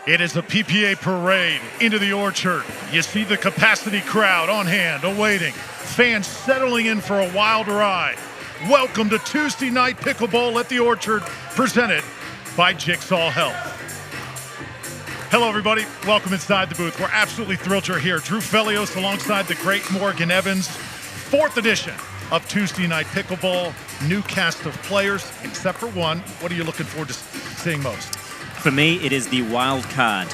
It is a PPA parade into the Orchard. You see the capacity crowd on hand, awaiting. Fans settling in for a wild ride. Welcome to Tuesday Night Pickleball at the Orchard, presented by Jigsaw Health. Hello, everybody. Welcome inside the booth. We're absolutely thrilled you're here. Drew Felios alongside the great Morgan Evans. Fourth edition of Tuesday Night Pickleball. New cast of players, except for one. What are you looking forward to seeing most? For me, it is the wild card.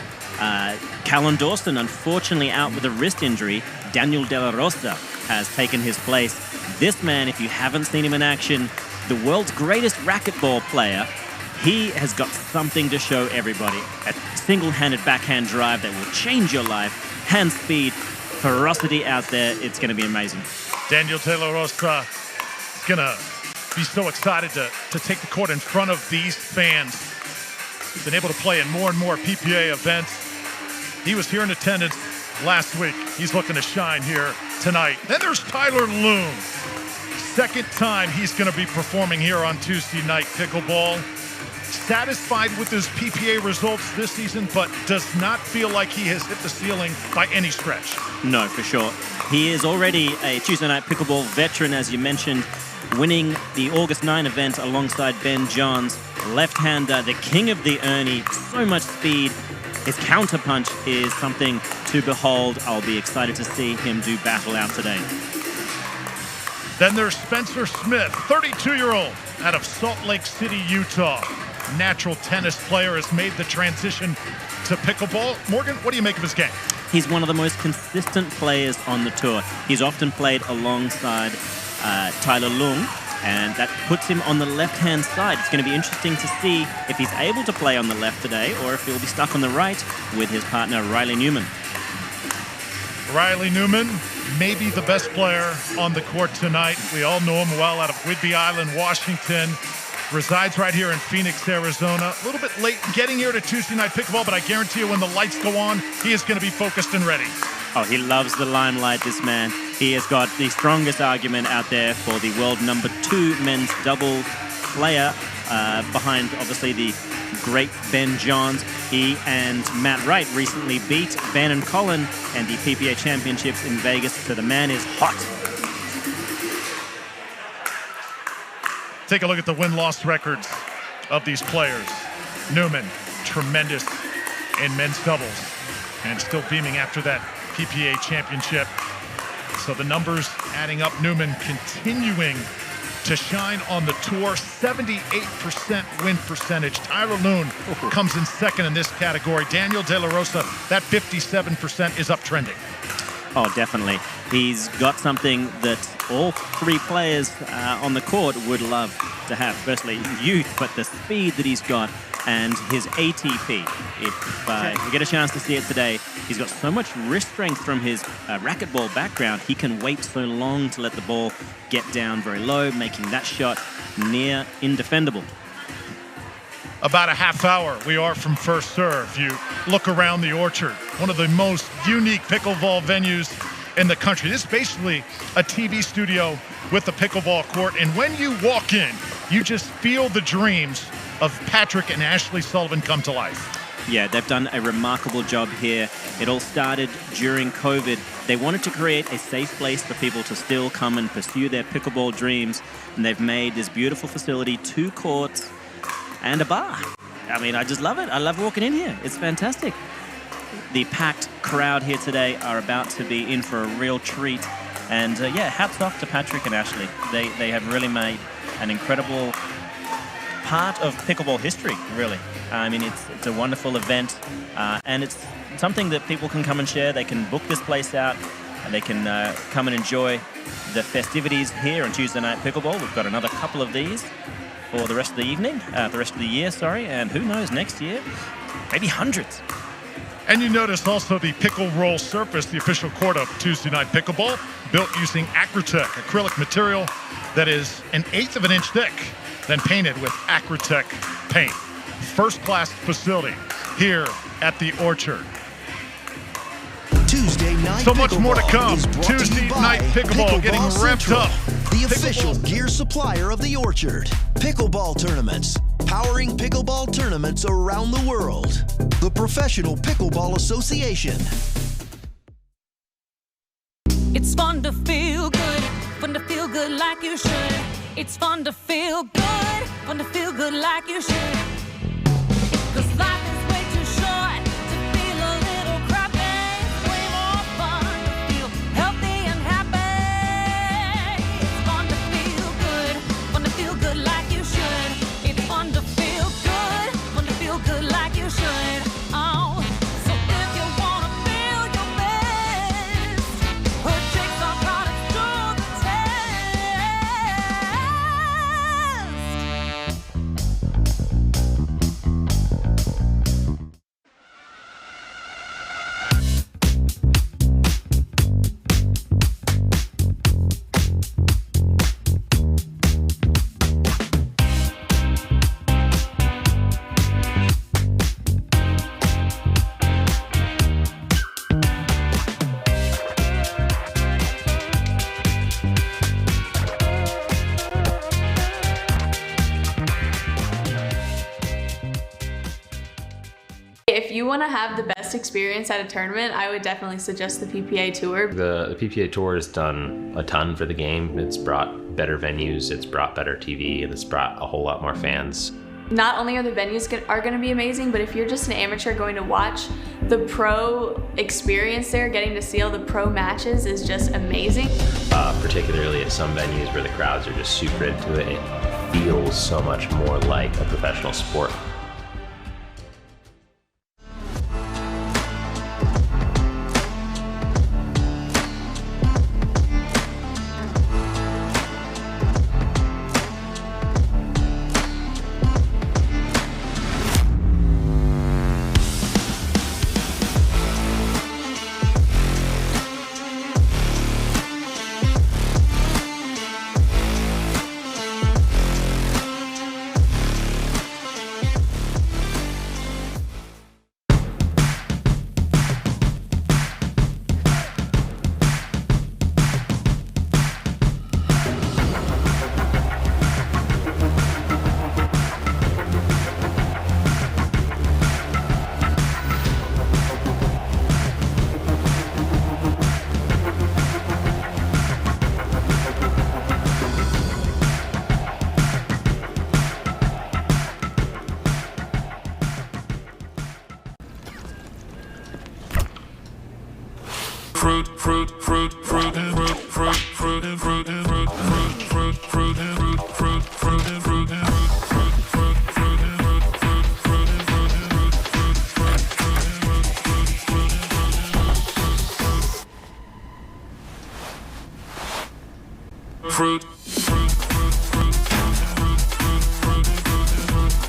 Callan Dawson, unfortunately out with a wrist injury. Daniel De La Rosa has taken his place. This man, if you haven't seen him in action, the world's greatest racquetball player, he has got something to show everybody. A single-handed backhand drive that will change your life. Hand speed, ferocity out there. It's going to be amazing. Daniel De La Rosa is going to be so excited to take the court in front of these fans. He's been able to play in more and more PPA events. He was here in attendance last week. He's looking to shine here tonight. Then there's Tyler Loong. Second time he's going to be performing here on Tuesday Night Pickleball. Satisfied with his PPA results this season, but does not feel like he has hit the ceiling by any stretch. No, for sure. He is already a Tuesday Night Pickleball veteran, as you mentioned, winning the August 9 event alongside Ben Johns. Left-hander, the king of the Ernie, so much speed. His counterpunch is something to behold. I'll be excited to see him do battle out today. Then there's Spencer Smith, 32-year-old out of Salt Lake City, Utah. Natural tennis player, has made the transition to pickleball. Morgan, what do you make of his game? He's one of the most consistent players on the tour. He's often played alongside Tyler Loong, and that puts him on the left-hand side. It's going to be interesting to see if he's able to play on the left today or if he'll be stuck on the right with his partner, Riley Newman. Riley Newman, maybe the best player on the court tonight. We all know him well out of Whidbey Island, Washington. Resides right here in Phoenix, Arizona. A little bit late getting here to Tuesday Night Pickleball, but I guarantee you when the lights go on, he is going to be focused and ready. Oh, he loves the limelight, this man. He has got the strongest argument out there for the world #2 men's double player, behind, obviously, the great Ben Johns. He and Matt Wright recently beat Ben and Colin and the PPA Championships in Vegas, so the man is hot. Take a look at the win-loss records of these players. Newman, tremendous in men's doubles, and still beaming after that PPA championship. So the numbers adding up. Newman continuing to shine on the tour. 78% win percentage. Tyler Loong comes in second in this category. Daniel De La Rosa, that 57% is uptrending. Oh, definitely. He's got something that all three players on the court would love to have. Firstly, youth, but the speed that he's got and his ATP. If you get a chance to see it today, he's got so much wrist strength from his racquetball background. He can wait so long to let the ball get down very low, making that shot near indefendable. About a half hour we are from first serve. You look around the Orchard, one of the most unique pickleball venues in the country. This is basically a TV studio with a pickleball court, and when you walk in, you just feel the dreams of Patrick and Ashley Sullivan come to life. Yeah, they've done a remarkable job here. It all started during COVID. They wanted to create a safe place for people to still come and pursue their pickleball dreams, and they've made this beautiful facility 2 courts and a bar. I mean, I just love it. I love walking in here. It's fantastic. The packed crowd here today are about to be in for a real treat. And yeah, hats off to Patrick and Ashley. They have really made an incredible part of pickleball history, really. I mean, it's a wonderful event, and it's something that people can come and share. They can book this place out, and they can come and enjoy the festivities here on Tuesday Night Pickleball. We've got another couple of these for the rest of the evening, the rest of the year, sorry, and who knows, next year, maybe hundreds. And you notice also the pickle roll surface, the official court of Tuesday Night Pickleball, built using Acrytech acrylic material that is 1/8 of an inch thick, then painted with Acrytech paint. First-class facility here at the Orchard. Tuesday Night So much more to come. is brought to you Tuesday by Night Pickleball getting revved Central, up. the official gear supplier of the Orchard. Pickleball tournaments, powering pickleball tournaments around the world. The Professional Pickleball Association. It's fun to feel good like you should. It's fun to feel good like you should. 'Cause life is way too short to feel a little crappy. It's way more fun to feel healthy and happy. It's fun to feel good like you should. It's fun to feel good like you should. Oh, so if you wanna feel your best, put Jigsaw products to the If you want to have the best experience at a tournament, I would definitely suggest the PPA Tour. The PPA Tour has done a ton for the game. It's brought better venues, it's brought better TV, and it's brought a whole lot more fans. Not only are the venues going to be amazing, but if you're just an amateur going to watch, the pro experience there, getting to see all the pro matches is just amazing. Particularly at some venues where the crowds are just super into it, it feels so much more like a professional sport.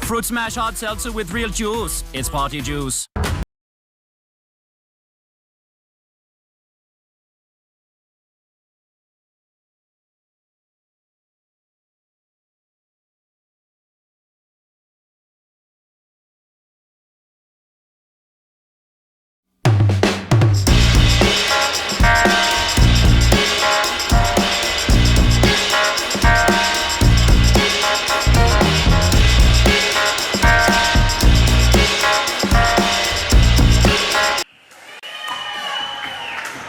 Fruit Smash Hard Seltzer with real juice. It's party juice.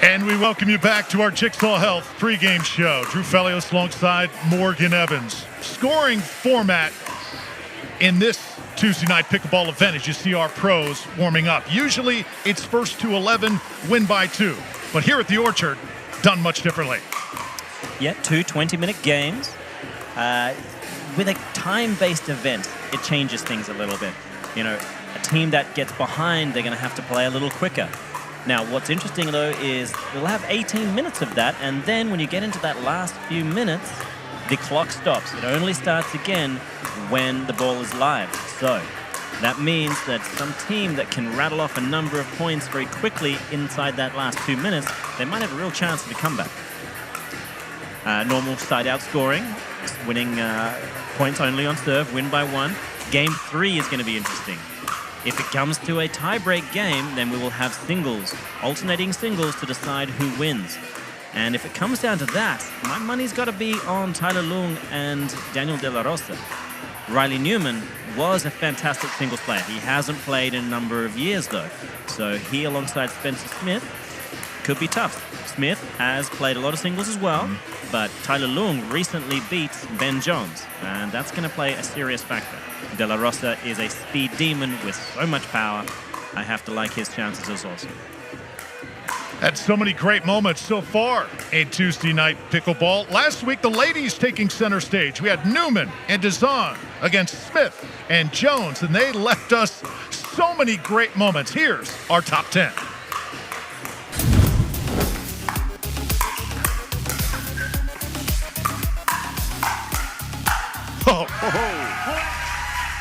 And we welcome you back to our Jigsaw Health pregame show. Drew Felios alongside Morgan Evans. Scoring format in this Tuesday night pickleball event as you see our pros warming up. Usually it's first to 11, win by 2. But here at the Orchard, done much differently. Yeah, 2 20-minute games. With a time-based event, it changes things a little bit. You know, a team that gets behind, they're going to have to play a little quicker. Now, what's interesting, though, is we'll have 18 minutes of that, and then when you get into that last few minutes, the clock stops. It only starts again when the ball is live. So that means that some team that can rattle off a number of points very quickly inside that last 2 minutes, they might have a real chance of a comeback. Normal side-out scoring, winning points only on serve, win by 1. Game 3 is going to be interesting. If it comes to a tie-break game, then we will have singles, alternating singles to decide who wins. And if it comes down to that, my money's got to be on Tyler Loong and Daniel De La Rosa. Riley Newman was a fantastic singles player. He hasn't played in a number of years, though. So he, alongside Spencer Smith, could be tough. Smith has played a lot of singles as well, but Tyler Loong recently beat Ben Jones, and that's going to play a serious factor. De La Rosa is a speed demon with so much power. I have to like his chances as also. Had so many great moments so far in Tuesday night pickleball. Last week, the ladies taking center stage. We had Newman and Dazan against Smith and Jones, and they left us so many great moments. Here's our top 10.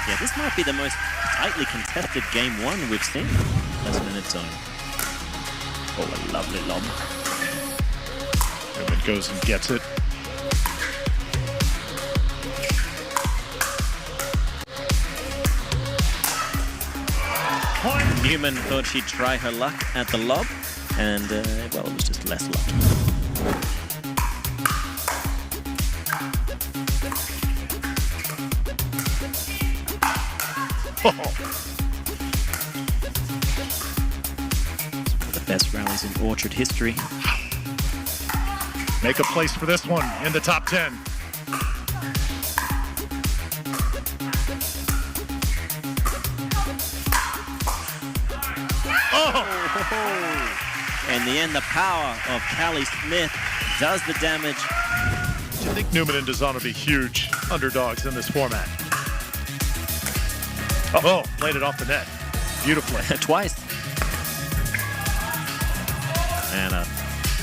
Yeah, this might be the most tightly contested game one we've seen. Less minutes on. Oh, a lovely lob. Newman goes and gets it. Newman thought she'd try her luck at the lob, and, well, it was just less luck. The best rallies in Orchard history. Make a place for this one in the top 10. In the end, the power of Callie Smith does the damage. Do you think Newman and Dazan will be huge underdogs in this format? Oh, played it off the net. Beautifully. Twice. And a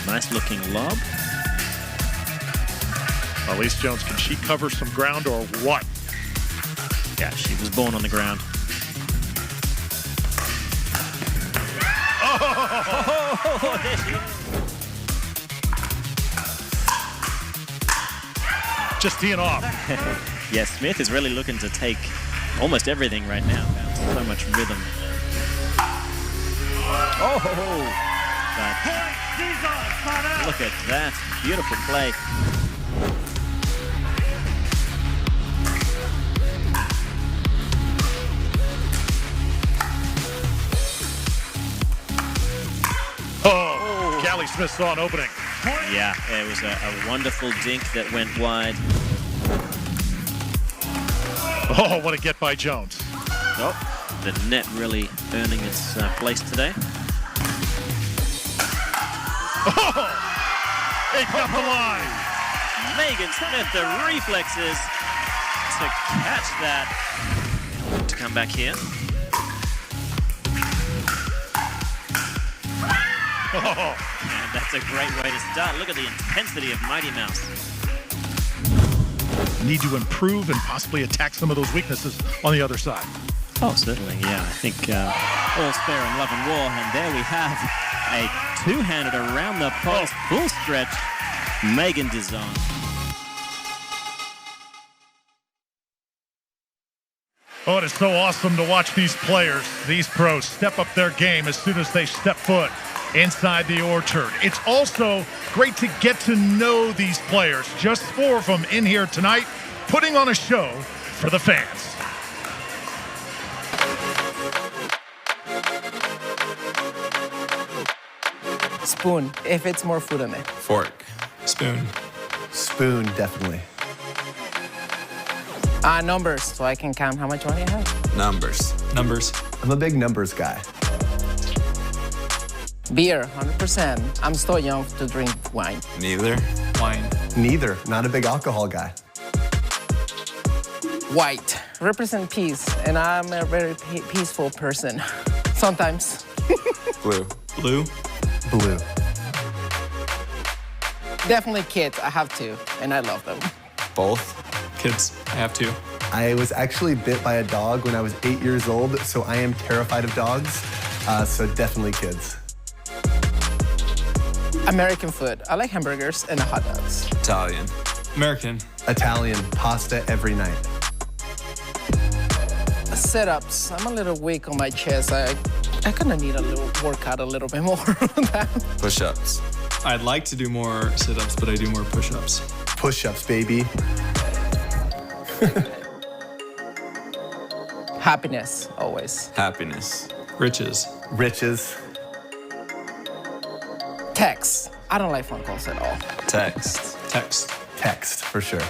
nice-looking lob. Elise Jones, can she cover some ground or what? Yeah, she was born on the ground. Oh! There she is. Just teeing off. Yeah, Smith is really looking to take almost everything right now. So much rhythm. Oh! But look at that. Beautiful play. Oh, Callie Smith saw an opening. Yeah, it was a wonderful dink that went wide. Oh, what a get by Jones. Oh, the net really earning its place today. Oh, it got the line. Megan Smith, the reflexes to catch that. To come back here. Oh. And that's a great way to start. Look at the intensity of Mighty Mouse. Need to improve and possibly attack some of those weaknesses on the other side. Oh, certainly, yeah. I think all's fair in love and war. And there we have a two-handed around the post, full stretch, Megan Dazan. Oh, it is so awesome to watch these players, these pros, step up their game as soon as they step foot inside the Orchard. It's also great to get to know these players. Just 4 of them in here tonight, putting on a show for the fans. Spoon, if it's more food in it. Fork. Spoon. Spoon, definitely. Numbers, so I can count how much money I have. Numbers. Numbers. I'm a big numbers guy. Beer, 100%. I'm still young to drink wine. Neither. Wine. Neither. Not a big alcohol guy. White, represent peace, and I'm a very peaceful person. Sometimes. Blue. Blue. Blue. Definitely kids, I have 2, and I love them. Both. Kids. I have 2. I was actually bit by a dog when I was 8 years old, so I am terrified of dogs. So definitely kids. American food. I like hamburgers and hot dogs. Italian. American. Italian. Pasta every night. Sit-ups. I'm a little weak on my chest. I kind of need a little workout a little bit more on that. Push-ups. I'd like to do more sit-ups, but I do more push-ups. Push-ups, baby. Happiness, always. Happiness. Riches. Riches. Text. I don't like phone calls at all. Text. Text. Text, for sure.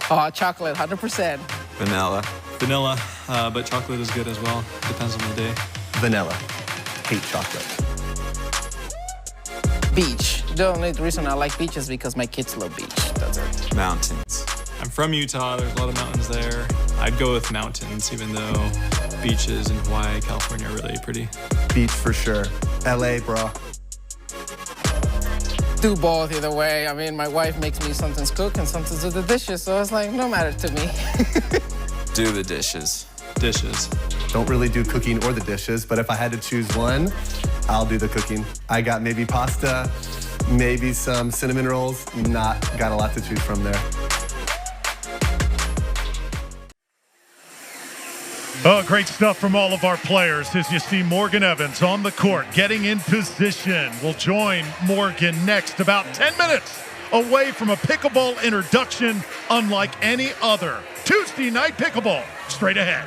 Oh, chocolate, 100%. Vanilla. Vanilla, but chocolate is good as well. Depends on the day. Vanilla. Hate chocolate. Beach. The only reason I like beach is because my kids love beach. That's it. Mountains. I'm from Utah. There's a lot of mountains there. I'd go with mountains, even though beaches in Hawaii, California are really pretty. Beach for sure. LA, bro. Do both either way. I mean, my wife makes me sometimes cook and sometimes do the dishes, so it's like, no matter to me. Do the dishes. Dishes. Don't really do cooking or the dishes, but if I had to choose one, I'll do the cooking. I got maybe pasta, maybe some cinnamon rolls. Not got a lot to choose from there. Oh, great stuff from all of our players as you see Morgan Evans on the court getting in position. We'll join Morgan next, about 10 minutes away from a pickleball introduction unlike any other. Tuesday Night Pickleball, straight ahead.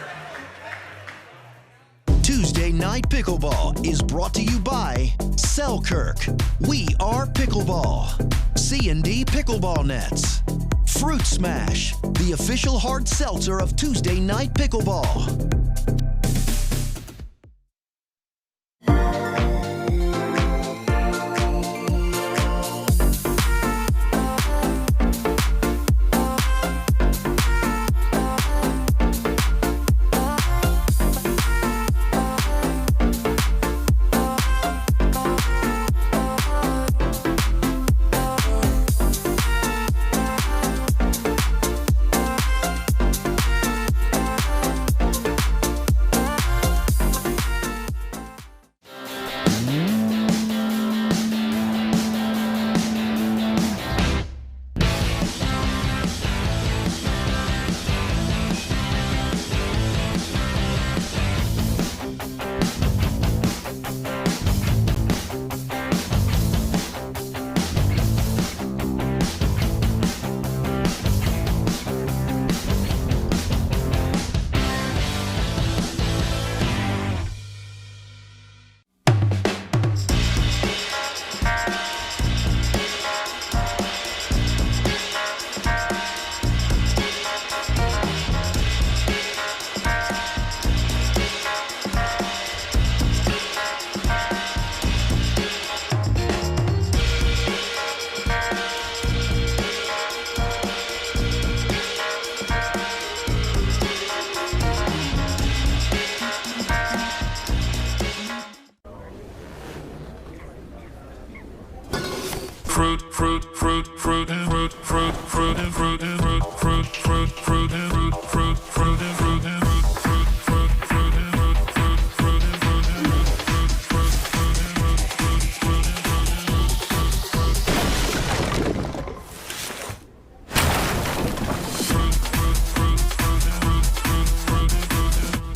Tuesday Night Pickleball is brought to you by Selkirk. We are Pickleball. C&D Pickleball Nets. Fruit Smash, the official hard seltzer of Tuesday Night Pickleball.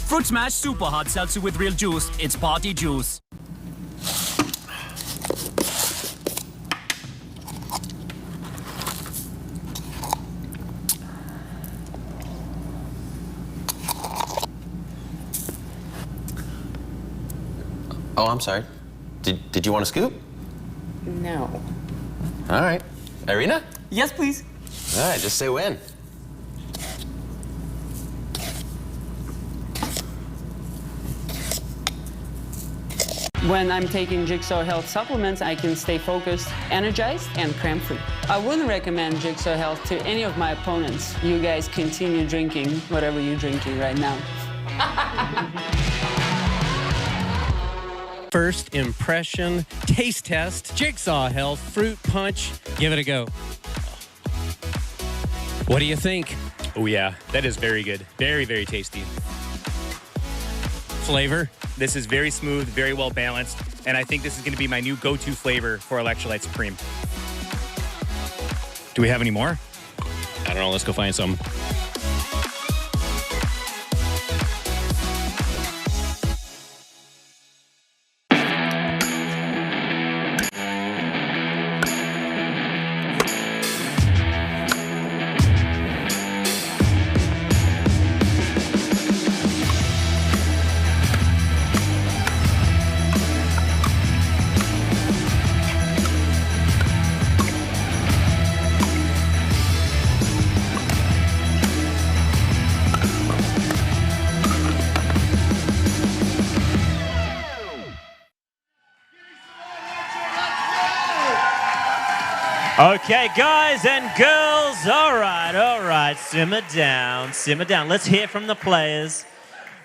Fruit Smash Super Hard Seltzer with real juice. It's party juice. Oh, I'm sorry. Did you want a scoop? No. All right. Irina? Yes, please. All right, just say when. When I'm taking Jigsaw Health supplements, I can stay focused, energized, and cramp-free. I wouldn't recommend Jigsaw Health to any of my opponents. You guys continue drinking whatever you're drinking right now. First impression, taste test, Jigsaw Health Fruit Punch. Give it a go. What do you think? Oh yeah, that is very good. Very, very tasty. Flavor? This is very smooth, very well balanced, and I think this is going to be my new go-to flavor for Electrolyte Supreme. Do we have any more? I don't know, let's go find some. Okay, guys and girls, all right, simmer down. Let's hear from the players.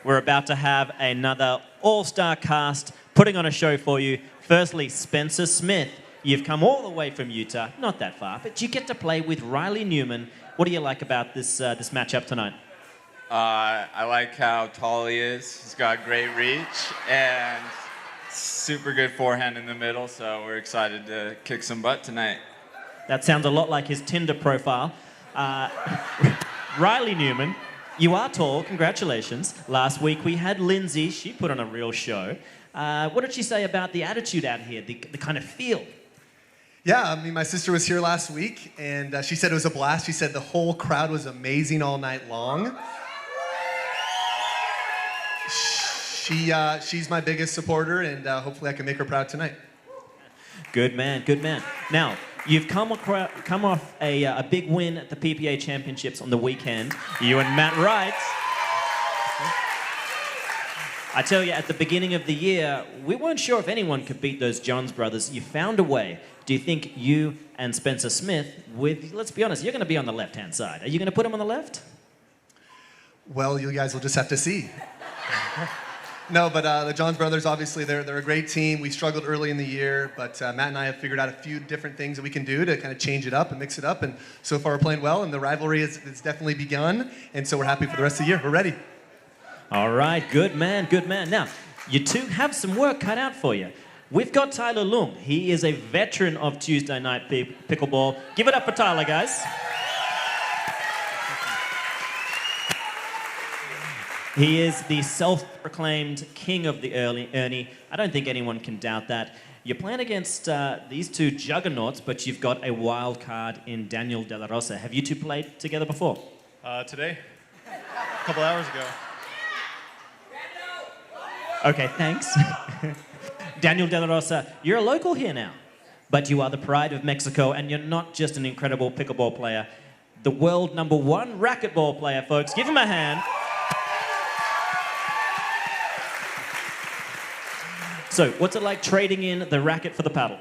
We're about to have another all-star cast putting on a show for you. Firstly, Spencer Smith. You've come all the way from Utah, not that far, but you get to play with Riley Newman. What do you like about this matchup tonight? I like how tall he is. He's got great reach and super good forehand in the middle, so we're excited to kick some butt tonight. That sounds a lot like his Tinder profile. Riley Newman, you are tall, congratulations. Last week we had Lindsay, she put on a real show. What did she say about the attitude out here, the kind of feel? Yeah, I mean, my sister was here last week, and she said it was a blast. She said the whole crowd was amazing all night long. She's my biggest supporter, and hopefully I can make her proud tonight. Good man, good man. Now, you've come off a big win at the PPA Championships on the weekend. You and Matt Wright. I tell you, at the beginning of the year, we weren't sure if anyone could beat those Johns brothers. You found a way. Do you think you and Spencer Smith, let's be honest, you're going to be on the left-hand side. Are you going to put him on the left? Well, you guys will just have to see. No, but the Johns brothers, obviously, they're a great team. We struggled early in the year, but Matt and I have figured out a few different things that we can do to kind of change it up and mix it up. And so far, we're playing well, and the rivalry has definitely begun. And so we're happy for the rest of the year. We're ready. All right, good man, good man. Now, you two have some work cut out for you. We've got Tyler Loong. He is a veteran of Tuesday night pickleball. Give it up for Tyler, guys. He is the self-proclaimed king of the Ernie. I don't think anyone can doubt that. You're playing against these two juggernauts, but you've got a wild card in Daniel De La Rosa. Have you two played together before? Today. A couple hours ago. Okay, thanks. Daniel De La Rosa, you're a local here now, but you are the pride of Mexico, and you're not just an incredible pickleball player. The world #1 racquetball player, folks. Give him a hand. So, what's it like trading in the racket for the paddle?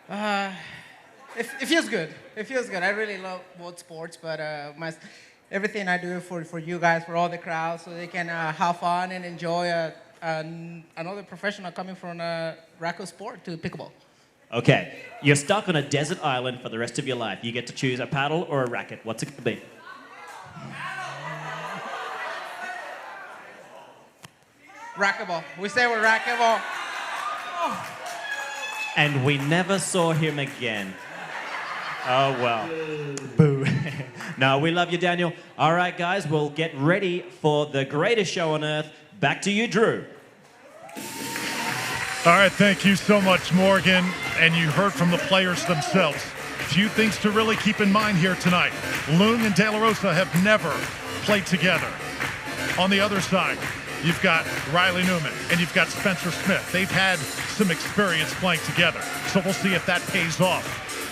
It feels good. It feels good. I really love both sports, but everything I do for you guys, for all the crowd, so they can have fun and enjoy another professional coming from a racket sport to pickleball. Okay, you're stuck on a desert island for the rest of your life. You get to choose a paddle or a racket. What's it going to be? Racquetball. We say we're racquetball. And we never saw him again. Oh, well. Boo. No, we love you, Daniel. All right, guys, we'll get ready for the greatest show on earth. Back to you, Drew. All right, thank you so much, Morgan. And you heard from the players themselves. Few things to really keep in mind here tonight. Loong and De La Rosa have never played together. On the other side, you've got Riley Newman and you've got Spencer Smith. They've had some experience playing together. So we'll see if that pays off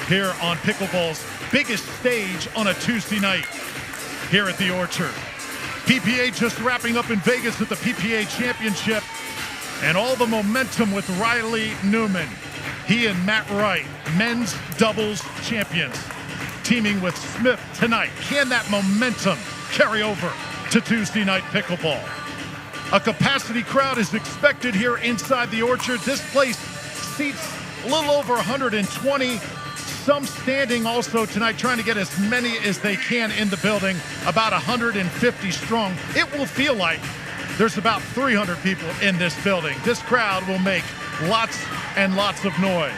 here on Pickleball's biggest stage on a Tuesday night here at the Orchard. PPA just wrapping up in Vegas at the PPA Championship, and all the momentum with Riley Newman. He and Matt Wright, men's doubles champions, teaming with Smith tonight. Can that momentum carry over to Tuesday night pickleball? A capacity crowd is expected here inside the Orchard. This place seats a little over 120. Some standing also tonight, trying to get as many as they can in the building, about 150 strong. It will feel like there's about 300 people in this building. This crowd will make lots and lots of noise.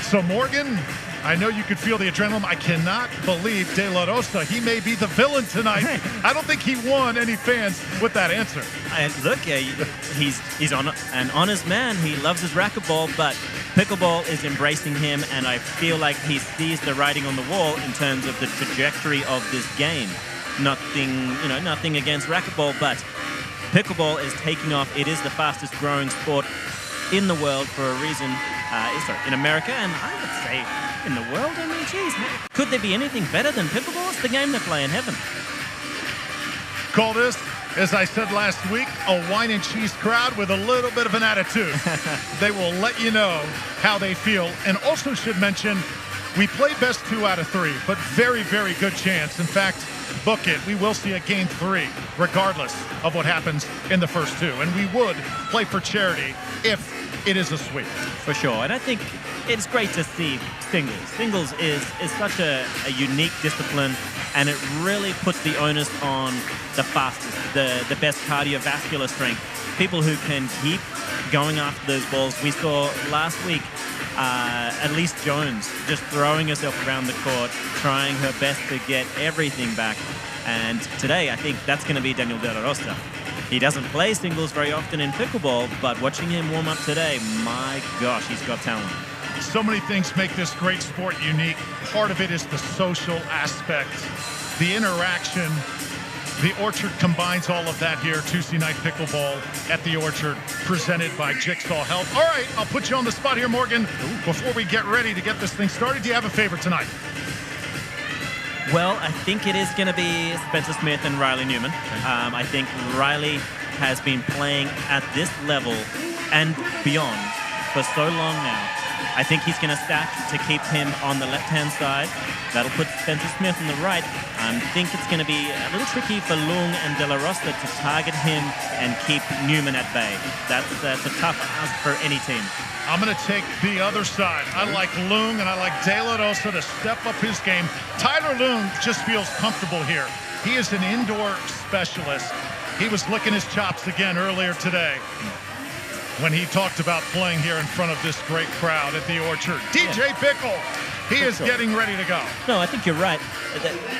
So Morgan, I know you could feel the adrenaline. I cannot believe De La Rosa, he may be the villain tonight. I don't think he won any fans with that answer. Look, he's an honest man. He loves his racquetball, but pickleball is embracing him, and I feel like he sees the writing on the wall in terms of the trajectory of this game. Nothing against racquetball, but pickleball is taking off. It is the fastest growing sport in the world for a reason. In America, and I would say in the world. I mean, geez, could there be anything better than pickleball? It's the game they play in heaven. Call this, as I said last week, a wine and cheese crowd with a little bit of an attitude. They will let you know how they feel. And also should mention, We play best 2 out of 3, but very, very good chance. In fact, book it, we will see a game 3, regardless of what happens in the first 2. And we would play for charity if it is a sweep. For sure. And I think it's great to see singles. Singles is such a unique discipline, and it really puts the onus on the fastest, the best cardiovascular strength, people who can keep going after those balls. We saw last week Elise Jones just throwing herself around the court, trying her best to get everything back. And today, I think that's going to be Daniel De La Rosa. He doesn't play singles very often in pickleball, but watching him warm up today, my gosh, he's got talent. So many things make this great sport unique. Part of it is the social aspect, the interaction. The Orchard combines all of that here. Tuesday night pickleball at the Orchard, presented by Jigsaw Health. All right, I'll put you on the spot here, Morgan. Before we get ready to get this thing started, do you have a favorite tonight? Well, I think it is going to be Spencer Smith and Riley Newman. I think Riley has been playing at this level and beyond for so long now. I think he's going to stack to keep him on the left-hand side. That'll put Spencer Smith on the right. I think it's going to be a little tricky for Loong and De La Rosa to target him and keep Newman at bay. That's a tough ask for any team. I'm going to take the other side. I like Loong and I like De La Rosa to step up his game. Tyler Loong just feels comfortable here. He is an indoor specialist. He was licking his chops again earlier today when he talked about playing here in front of this great crowd at the Orchard. DJ Pickle, he is getting ready to go. No, I think you're right.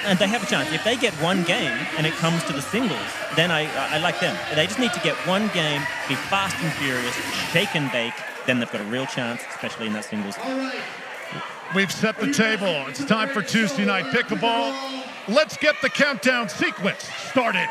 And they have a chance. If they get one game and it comes to the singles, then I like them. They just need to get one game, be fast and furious, shake and bake, then they've got a real chance, especially in that singles. We've set the table. It's time for Tuesday night pickleball. Let's get the countdown sequence started.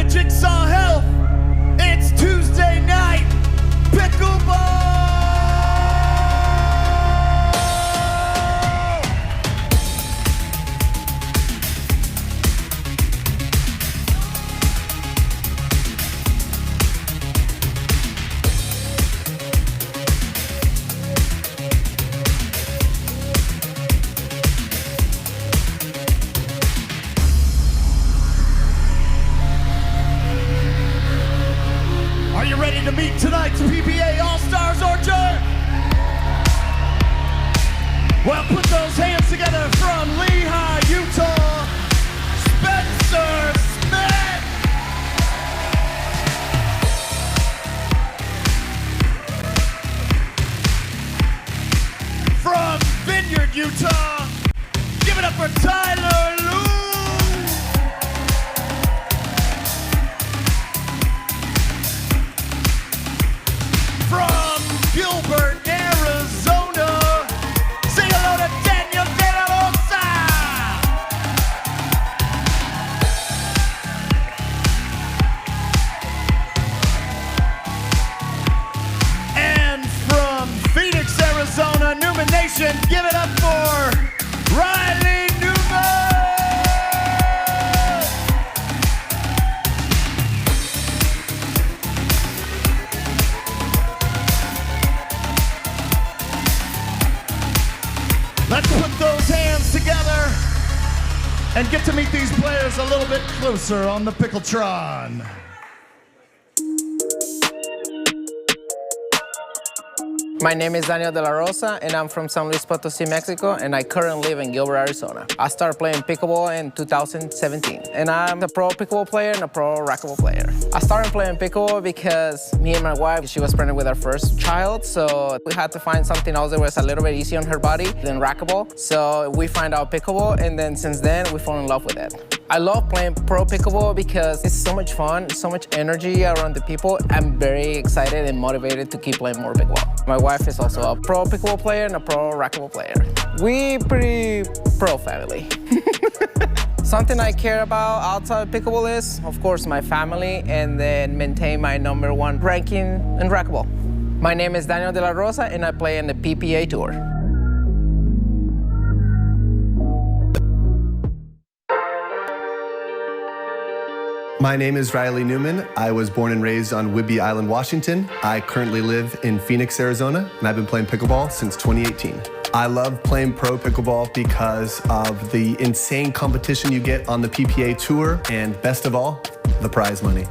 Jigsaw Health. It's Tuesday night pickleball. To meet tonight's PBA All-Stars Orchard. Well, put those hands together from Lehigh, Utah, Spencer Smith. From Vineyard, Utah, give it up for Tyler Loong. From nation, give it up for Riley Newman! Let's put those hands together and get to meet these players a little bit closer on the Pickletron. My name is Daniel de la Rosa, and I'm from San Luis Potosí, Mexico, and I currently live in Gilbert, Arizona. I started playing pickleball in 2017, and I'm a pro pickleball player and a pro racquetball player. I started playing pickleball because me and my wife, she was pregnant with our first child, so we had to find something else that was a little bit easier on her body than racquetball. So we find out pickleball, and then since then, we fall in love with it. I love playing pro pickleball because it's so much fun, so much energy around the people. I'm very excited and motivated to keep playing more pickleball. My wife is also a pro pickleball player and a pro racquetball player. We pretty pro family. Something I care about outside pickleball is, of course, my family, and then maintain my #1 ranking in racquetball. My name is Daniel de la Rosa, and I play in the PPA Tour. My name is Riley Newman. I was born and raised on Whidbey Island, Washington. I currently live in Phoenix, Arizona, and I've been playing pickleball since 2018. I love playing pro pickleball because of the insane competition you get on the PPA Tour, and best of all, the prize money.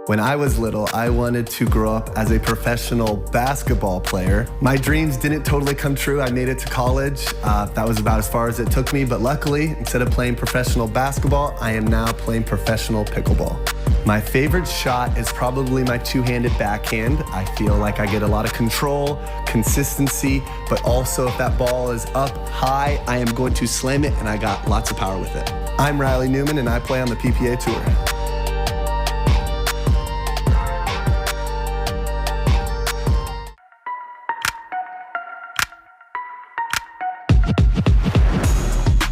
When I was little, I wanted to grow up as a professional basketball player. My dreams didn't totally come true. I made it to college. That was about as far as it took me, but luckily, instead of playing professional basketball, I am now playing professional pickleball. My favorite shot is probably my two-handed backhand. I feel like I get a lot of control, consistency, but also if that ball is up high, I am going to slam it, and I got lots of power with it. I'm Riley Newman, and I play on the PPA Tour.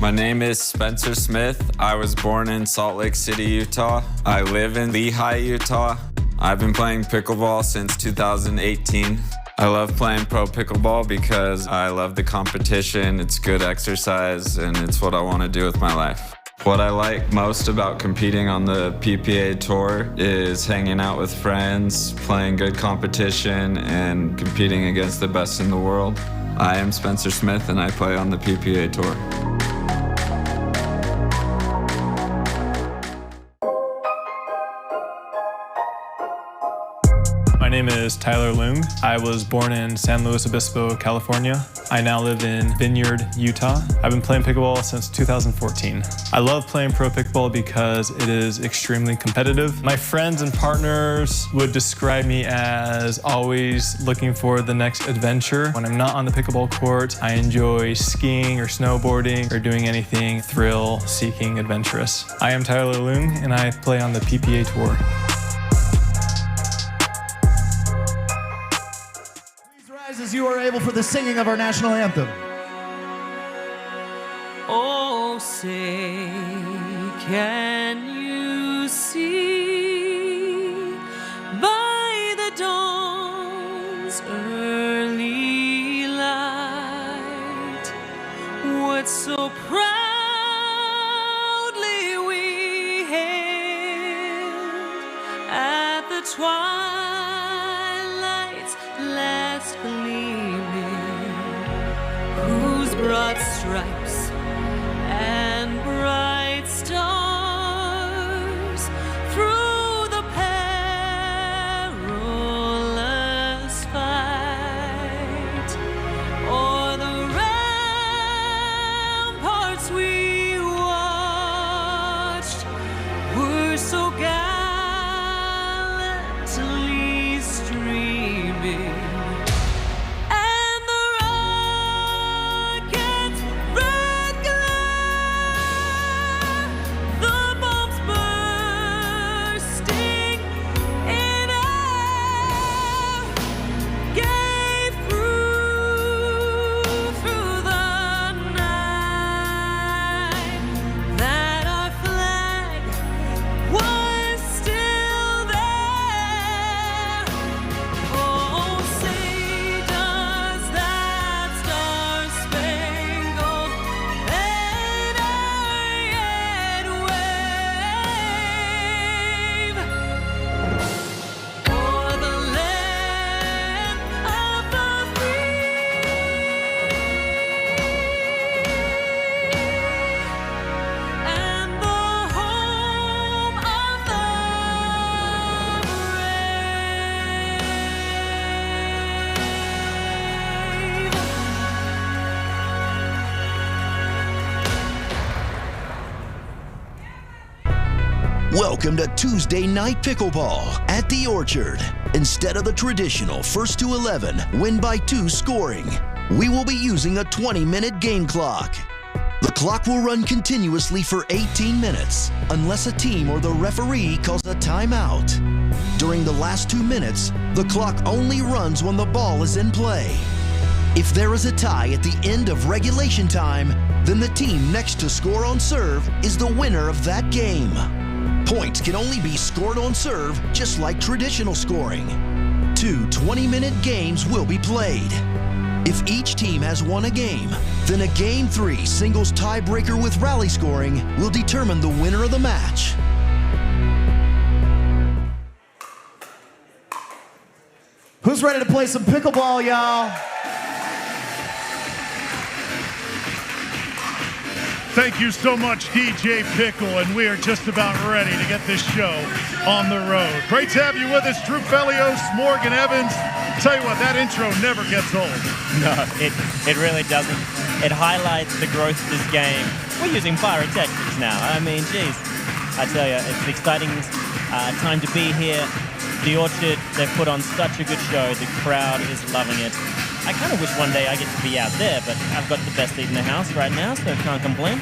My name is Spencer Smith. I was born in Salt Lake City, Utah. I live in Lehi, Utah. I've been playing pickleball since 2018. I love playing pro pickleball because I love the competition, it's good exercise, and it's what I want to do with my life. What I like most about competing on the PPA Tour is hanging out with friends, playing good competition, and competing against the best in the world. I am Spencer Smith, and I play on the PPA Tour. My name is Tyler Loong. I was born in San Luis Obispo, California. I now live in Vineyard, Utah. I've been playing pickleball since 2014. I love playing pro pickleball because it is extremely competitive. My friends and partners would describe me as always looking for the next adventure. When I'm not on the pickleball court, I enjoy skiing or snowboarding or doing anything thrill-seeking, adventurous. I am Tyler Loong, and I play on the PPA Tour. As you are able for the singing of our national anthem. Oh, say, can you see by the dawn's early light what so proudly we hailed at the twilight's last gleaming, whose broad stripes and bright stars through the perilous fight o'er the ramparts we watched were so gallantly streaming. And the rockets Welcome to Tuesday Night Pickleball at The Orchard. Instead of the traditional first to 11, win by 2 scoring, we will be using a 20-minute game clock. The clock will run continuously for 18 minutes, unless a team or the referee calls a timeout. During the last 2 minutes, the clock only runs when the ball is in play. If there is a tie at the end of regulation time, then the team next to score on serve is the winner of that game. Points can only be scored on serve, just like traditional scoring. 2 20-minute games will be played. If each team has won a game, then a Game 3 singles tiebreaker with rally scoring will determine the winner of the match. Who's ready to play some pickleball, y'all? Thank you so much, DJ Pickle, and we are just about ready to get this show on the road. Great to have you with us, Drew Felios, Morgan Evans. Tell you what, that intro never gets old. No, it really doesn't. It highlights the growth of this game. We're using pyrotechnics now. I mean, geez, I tell you, it's an exciting time to be here. The Orchard, they've put on such a good show. The crowd is loving it. I kind of wish one day I get to be out there, but I've got the best seat in the house right now, so can't complain.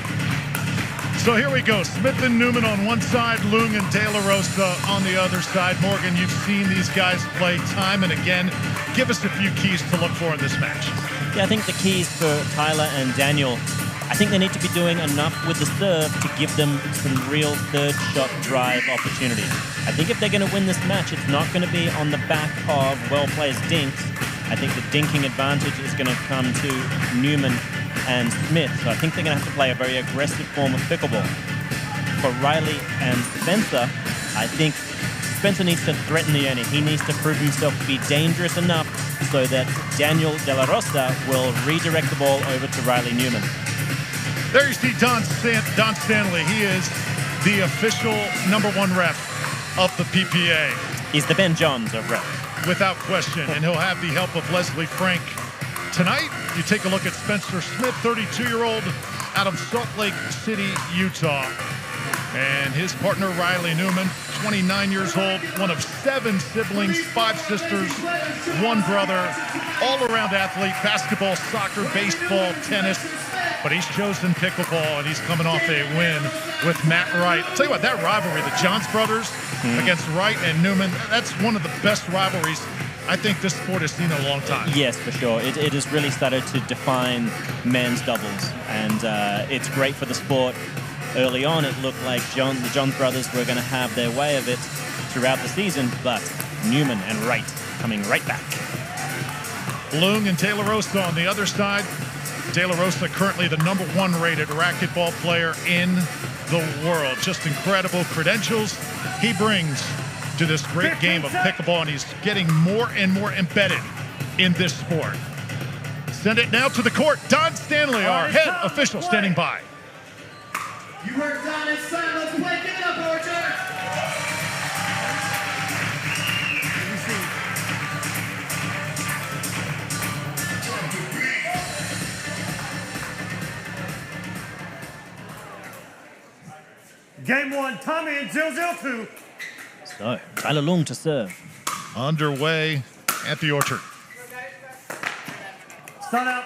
So here we go. Smith and Newman on one side, Loong and De La Rosa on the other side. Morgan, you've seen these guys play time and again. Give us a few keys to look for in this match. Yeah, I think the keys for Tyler and Daniel, I think they need to be doing enough with the serve to give them some real third shot drive opportunities. I think if they're going to win this match, it's not going to be on the back of well-placed dinks. I think the dinking advantage is going to come to Newman and Smith. So I think they're going to have to play a very aggressive form of pickleball. For Riley and Spencer, I think Spencer needs to threaten the owner. He needs to prove himself to be dangerous enough so that Daniel De La Rosa will redirect the ball over to Riley Newman. There you see Don Stanley. He is the official #1 rep of the PPA. He's the Ben Johns of rep. Without question, and he'll have the help of Leslie Frank. Tonight, you take a look at Spencer Smith, 32-year-old out of Salt Lake City, Utah. And his partner, Riley Newman, 29 years old, one of 7 siblings, 5 sisters, 1 brother, all-around athlete, basketball, soccer, baseball, tennis. But he's chosen pickleball, and he's coming off a win with Matt Wright. I'll tell you what, that rivalry, the Johns brothers against Wright and Newman, that's one of the best rivalries I think this sport has seen in a long time. Yes, for sure. It has really started to define men's doubles, and it's great for the sport. Early on, it looked like the Johns brothers were going to have their way of it throughout the season, but Newman and Wright coming right back. Loong and De La Rosa on the other side. De La Rosa currently the #1 rated racquetball player in the world. Just incredible credentials he brings to this great game of pickleball, and he's getting more and more embedded in this sport. Send it now to the court. Don Stanley, our head official, standing by. You heard Don and Sam. Let's play. Give it up, Orchard. Game 1, Tommy and 0-0-2. So, Tyler Loong to serve. Underway at the Orchard. Start out.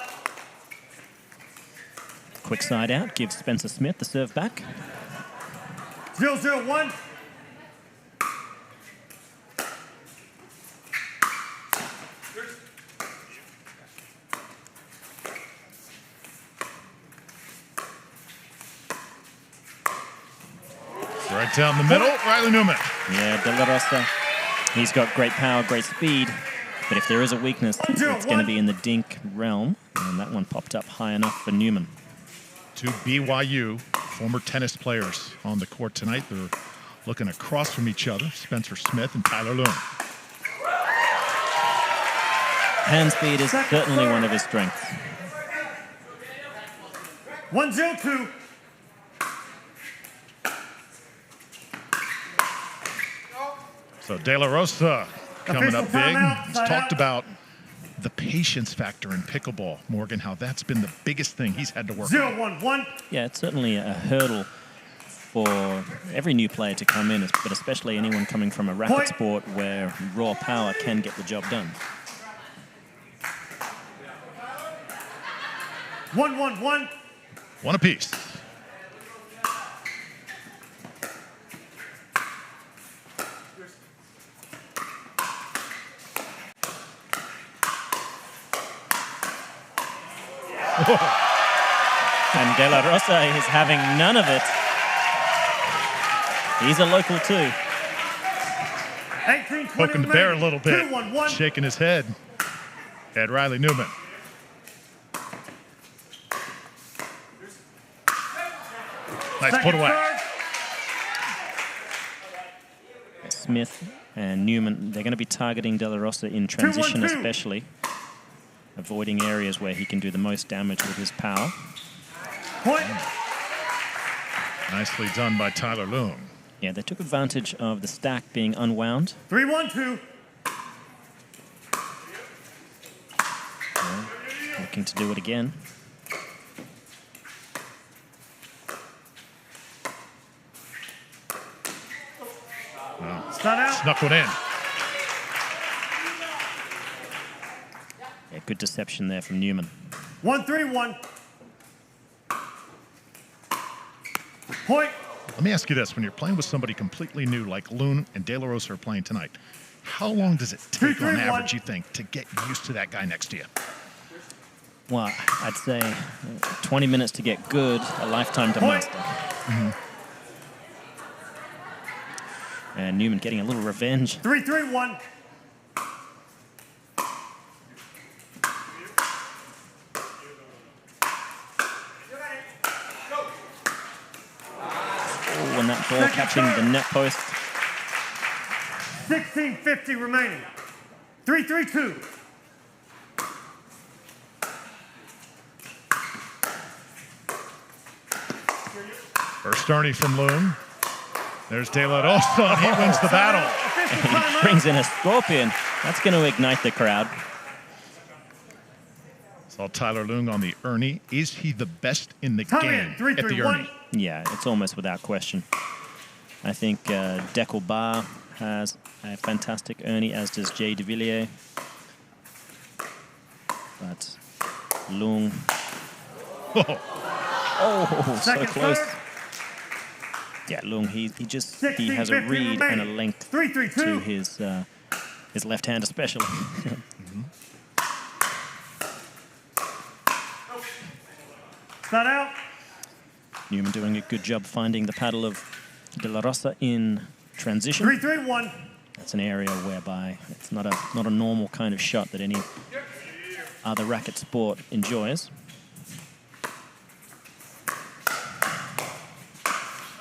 Quick side out, gives Spencer Smith the serve back. 0-0-1. Right down the middle, Riley Newman. Yeah, De La Rosa, he's got great power, great speed, but if there is a weakness, it's going to be in the dink realm, and that one popped up high enough for Newman. 2 BYU former tennis players on the court tonight. They're looking across from each other, Spencer Smith and Tyler Loong. Hand speed is certainly one of his strengths. 1-0-2. So De La Rosa coming up big. He's talked about the patience factor in pickleball, Morgan, how that's been the biggest thing he's had to work on. 0-1-1. Yeah, it's certainly a hurdle for every new player to come in, but especially anyone coming from a racket sport where raw power can get the job done. 1-1-1. One apiece. And De La Rosa is having none of it. He's a local too. Poking the bear a little bit, shaking his head at Riley Newman. Nice put away. Smith and Newman, they're going to be targeting De La Rosa in transition especially, avoiding areas where he can do the most damage with his power. Nicely done by Tyler Loong. Yeah, they took advantage of the stack being unwound. 3-1-2. Looking to do it again. Snuck one in. Yeah, good deception there from Newman. 1-3-1. Point. Let me ask you this. When you're playing with somebody completely new, like Loong and De La Rosa are playing tonight, how long does it take on average, you think, to get used to that guy next to you? Well, I'd say 20 minutes to get good, a lifetime to master. Mm-hmm. And Newman getting a little revenge. 3-3-1. Oh, and that ball catching the net post. 16:50 remaining. 3-3-2. First Ernie from Loong. There's De La Rosa. He wins the battle. And he brings in a scorpion. That's going to ignite the crowd. Saw Tyler Loong on the Ernie. Is he the best in the game at the Ernie? Yeah, it's almost without question. I think Dekel Bar has a fantastic Ernie, as does Jay de Villiers. But Loong. Oh, so close. Yeah, Loong, he has a read and a length to his left hand especially. Start out. Newman doing a good job finding the paddle of De La Rosa in transition. 3-3-1. That's an area whereby it's not a normal kind of shot that any other racket sport enjoys.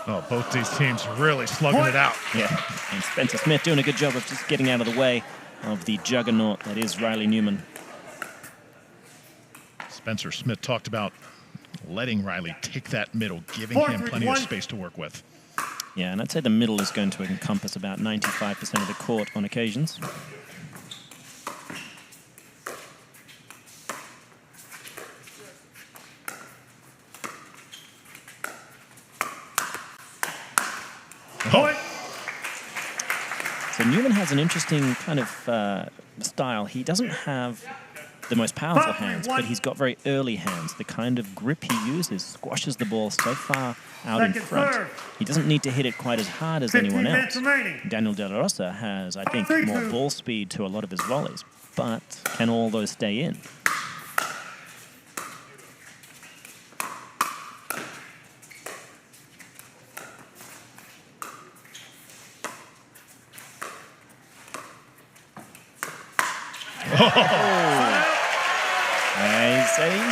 Oh, both these teams really slugging it out. Yeah, and Spencer Smith doing a good job of just getting out of the way of the juggernaut that is Riley Newman. Spencer Smith talked about letting Riley take that middle, giving him plenty of space to work with. Yeah, and I'd say the middle is going to encompass about 95% of the court on occasions. So Newman has an interesting kind of style. He doesn't have the most powerful hands, but he's got very early hands. The kind of grip he uses squashes the ball so far out in front. He doesn't need to hit it quite as hard as anyone else. Daniel De La Rosa has, I think, more ball speed to a lot of his volleys, but can all those stay in?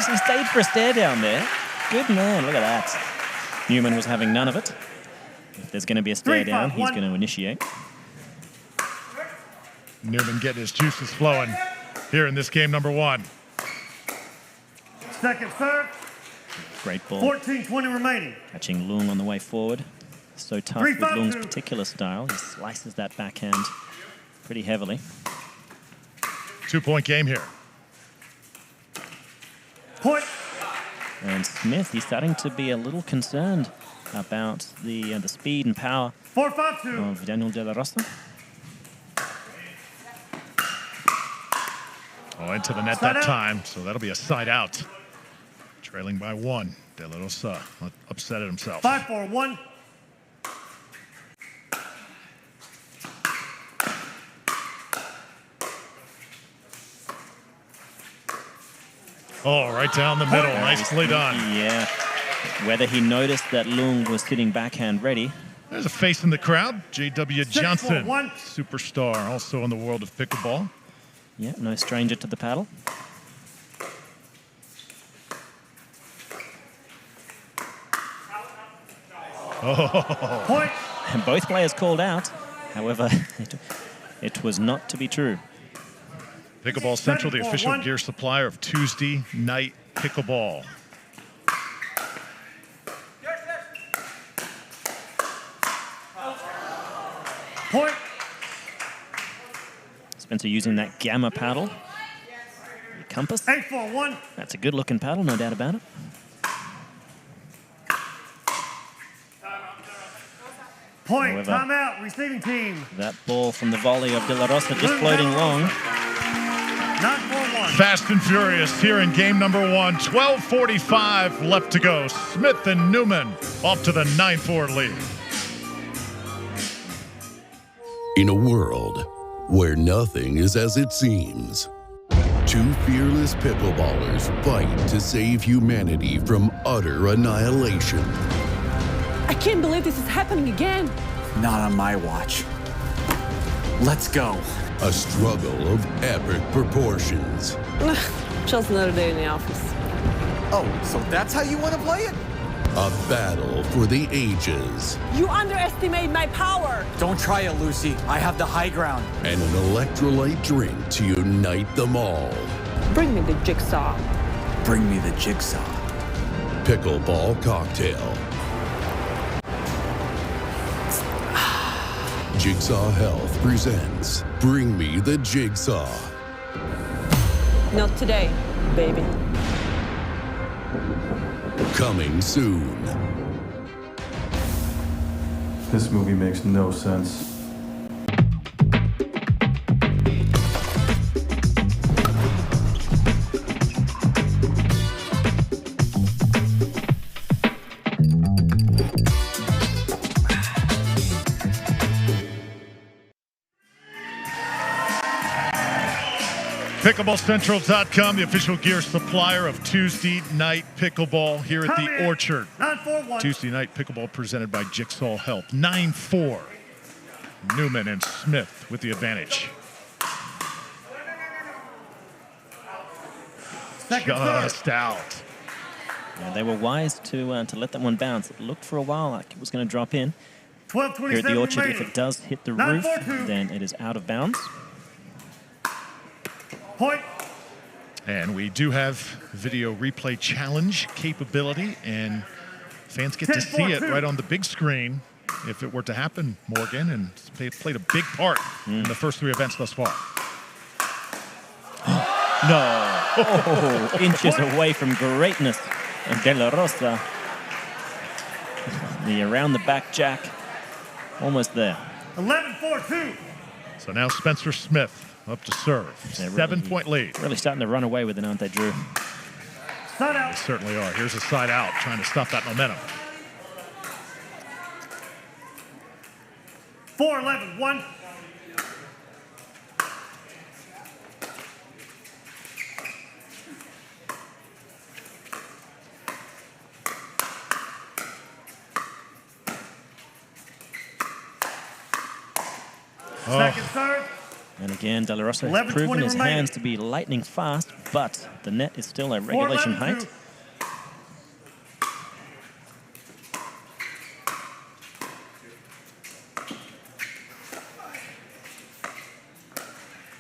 He stayed for a stare down there. Good man, look at that. Newman was having none of it. If there's going to be a stare down, he's going to initiate. Newman getting his juices flowing here in this game number one. Second serve. Great ball. 14-20 remaining. Catching Loong on the way forward. So tough with Loong's particular style. He slices that backhand pretty heavily. 2-point game here. Point. And Smith, he's starting to be a little concerned about the speed and power 4-5-2 of Daniel De La Rosa. Oh, into the net that time, so that'll be a side out. Trailing by 1. De La Rosa upset at himself. 5-4-1. Oh, right down the middle. Nicely done. Yeah. Whether he noticed that Loong was sitting backhand ready. There's a face in the crowd. J.W. Johnson, 6-4-1. superstar, also in the world of pickleball. Yeah, no stranger to the paddle. Oh. Point. And both players called out. However, it was not to be true. Pickleball Central, the official gear supplier of Tuesday Night Pickleball. Point. Spencer using that Gamma paddle. The Compass. 8-4-1. That's a good looking paddle, no doubt about it. Point. However, Timeout. Receiving team. that ball from the volley of De La Rosa just floating long. 9-4-1. Fast and furious here in game number 1. 12:45 left to go. Smith and Newman off to the 9-4 lead. In a world where nothing is as it seems, two fearless pickleballers fight to save humanity from utter annihilation. I can't believe this is happening again. Not on my watch. Let's go. A struggle of epic proportions. Just another day in the office. Oh, so that's how you want to play it? A battle for the ages. You underestimate my power. Don't try it, Lucy. I have the high ground. And an electrolyte drink to unite them all. Bring me the Jigsaw. Bring me the Jigsaw. Pickleball cocktail. Jigsaw Health presents Bring Me the Jigsaw. Not today, baby. Coming soon. This movie makes no sense. PickleballCentral.com, the official gear supplier of Tuesday Night Pickleball here at the Orchard. 9-4-1. Tuesday Night Pickleball presented by Jigsaw Health. 9-4. Newman and Smith with the advantage. Just out. Yeah, they were wise to let that one bounce. It looked for a while like it was going to drop in. 12:27 Here at the Orchard, remaining. if it does hit the 9-4-2. roof, then it is out of bounds. Point. And we do have video replay challenge capability, and fans get to see it right on the big screen if it were to happen, Morgan, and it's played a big part in the first 3 events thus far. No. Oh, inches away from greatness. And De La Rosa. The around the back jack. Almost there. 11-4-2. So now Spencer Smith up to serve. They're 7-point lead. Really starting to run away with it, aren't they, Drew? Side out. They certainly are. Here's a side out, trying to stop that momentum. 4-11-1. Second serve. And again, De La Rosa has 11:20 proven his remaining. hands to be lightning fast, but the net is still a regulation 4-11-2. height.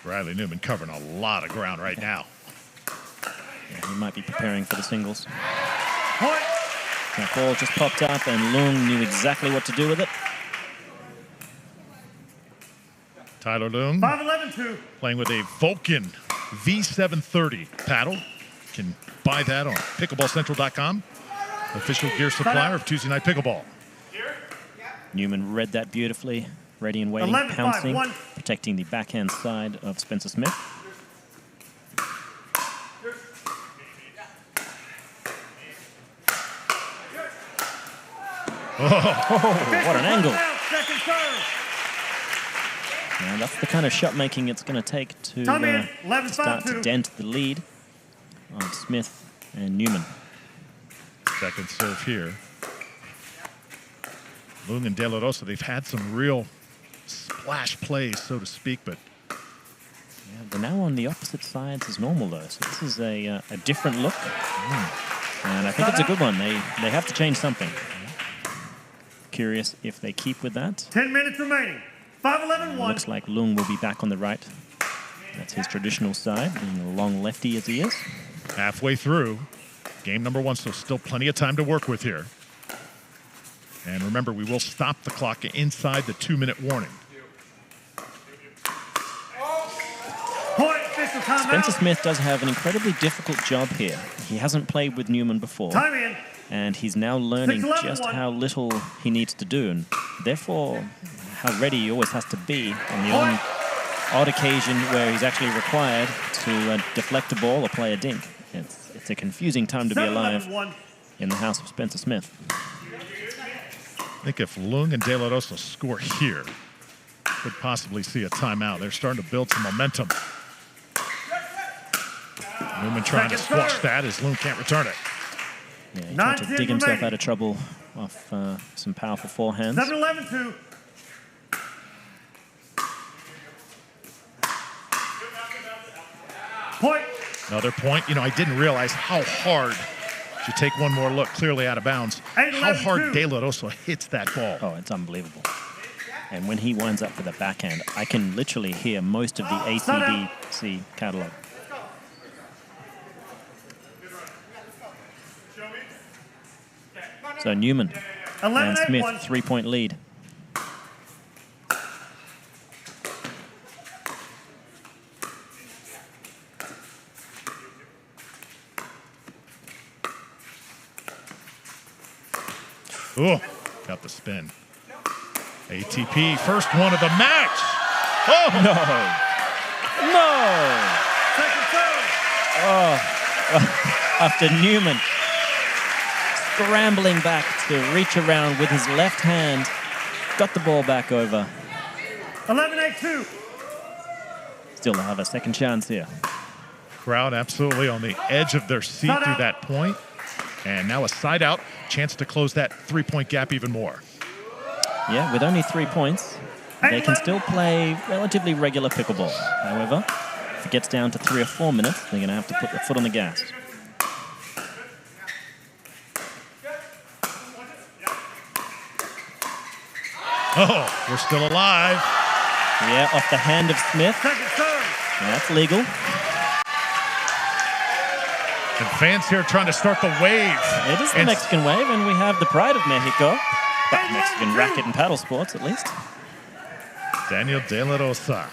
Riley Newman covering a lot of ground right now. Yeah, he might be preparing for the singles. Point. That ball just popped up, and Loong knew exactly what to do with it. Tyler Loong 5-11-2. playing with a Vulcan V730 paddle. Can buy that on pickleballcentral.com. Official gear supplier of Tuesday Night Pickleball. Newman read that beautifully. Ready and waiting, 11-5, pouncing, one. protecting the backhand side of Spencer Smith. Oh, what an angle. Second serve. And that's the kind of shot making it's going to take to start to dent the lead of Smith and Newman. Second serve here. Loong and De La Rosa, they've had some real splash plays, so to speak, but yeah, they're now on the opposite sides as normal, though. So this is a different look. And I think it's a good one. They have to change something. Curious if they keep with that. 10 minutes remaining. 5-11-1. Looks like Loong will be back on the right. That's his traditional side, being a long lefty as he is. halfway through game number 1, so still plenty of time to work with here. And remember, we will stop the clock inside the 2-minute warning. Spencer Smith does have an incredibly difficult job here. He hasn't played with Newman before. Time in. And he's now learning 6-11-1. just how little he needs to do, and therefore how ready he always has to be on the odd occasion where he's actually required to deflect a ball or play a dink. It's a confusing time to be alive in the house of Spencer Smith. I think if Loong and De La Rosa score here, could possibly see a timeout. They're starting to build some momentum. Newman trying to squash that as Loong can't return it. Yeah, he tried to dig himself out of trouble off some powerful forehands. 7-11-2. Point. Another point. You know, I didn't realize how hard, if you take one more look, clearly out of bounds, how hard De La Rosa hits that ball. Oh, it's unbelievable. And when he winds up with a backhand, I can literally hear most of the AC/DC catalog. So Newman and Smith, 3-point lead. Oh, got the spin. ATP, first one of the match. Oh, no. No. Oh, after Newman scrambling back to reach around with his left hand, got the ball back over. 11-8-2. Still have a second chance here. Crowd absolutely on the edge of their seat through that point. And now a side out, chance to close that 3-point gap even more. Yeah, with only 3 points, they can still play relatively regular pickleball. However, if it gets down to 3 or 4 minutes, they're going to have to put their foot on the gas. Oh, we're still alive. Yeah, off the hand of Smith. That's legal. And fans here trying to start the wave. It is the Mexican wave, and we have the pride of Mexico. But Mexican racket and paddle sports, at least. Daniel De La Rosa.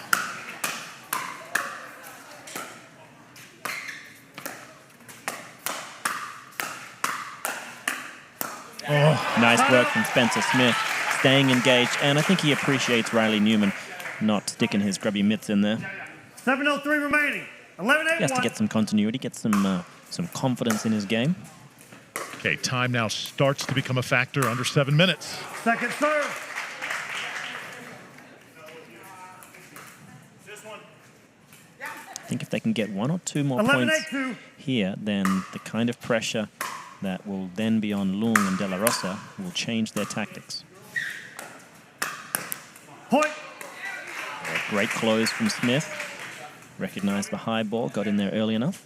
Oh, nice work from Spencer Smith, staying engaged, and I think he appreciates Riley Newman not sticking his grubby mitts in there. 7:03 remaining. 11-8-1. He has to get some continuity, get some confidence in his game. Okay, time now starts to become a factor under 7 minutes. Second serve. I think if they can get 1 or 2 more points here, then the kind of pressure that will then be on Loong and De La Rosa will change their tactics. Point. Great close from Smith. Recognized the high ball, got in there early enough.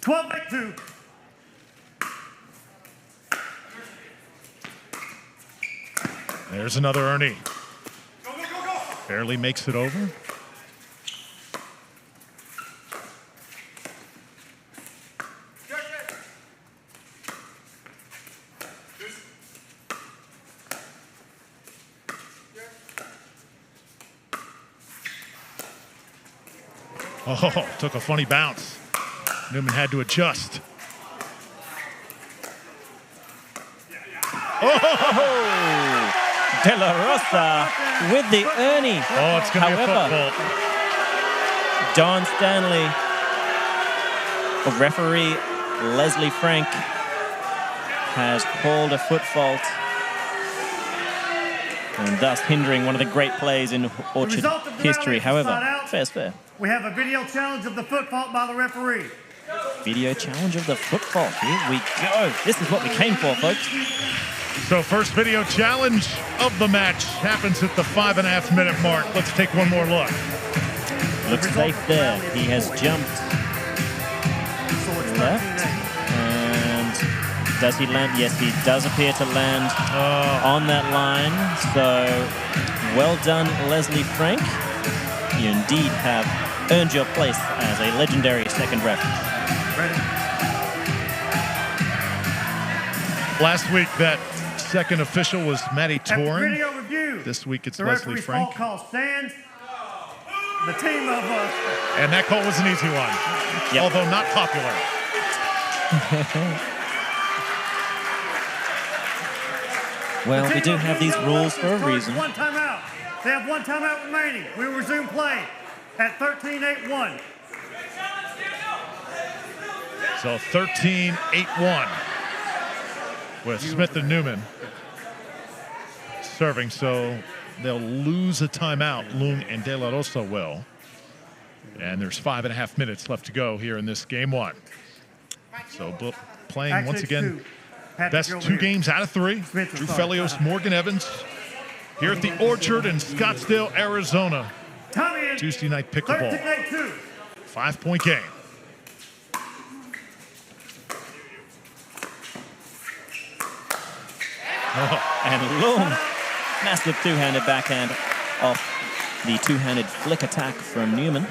12-2. There's another Ernie. Barely makes it over. Oh, took a funny bounce. Newman had to adjust. Oh! De La Rosa with the Ernie. Oh, it's going to be a football. Don Stanley, referee Leslie Frank, has called a foot fault and thus hindering one of the great plays in Orchard history. However, fair's fair. We have a video challenge of the foot fault by the referee. Video challenge of the foot fault. Here we go. This is what we came for, folks. So first video challenge of the match happens at the 5.5-minute mark. Let's take one more look. Looks safe there. He has jumped left. And does he land? Yes, he does appear to land on that line. So well done, Leslie Frank. You indeed have earned your place as a legendary second ref. Ready? Last week, that second official was Matty Torn. Video review. This week, it's the Leslie Frank. The call stands. The team of And that call was an easy one, although not popular. Well, we do have these rules for a reason. One timeout. They have one timeout remaining. We will resume play at 13-8-1. So 13-8-1 with Smith and Newman serving. So they'll lose a timeout. Loong and De La Rosa will. And there's 5.5 minutes left to go here in this game one. So playing once again, best two games out of three. Drew Felios, Morgan Evans here at the Orchard in Scottsdale, Arizona. Tuesday night pickleball. 5-point game. And Loong, massive two-handed backhand off the two-handed flick attack from Newman.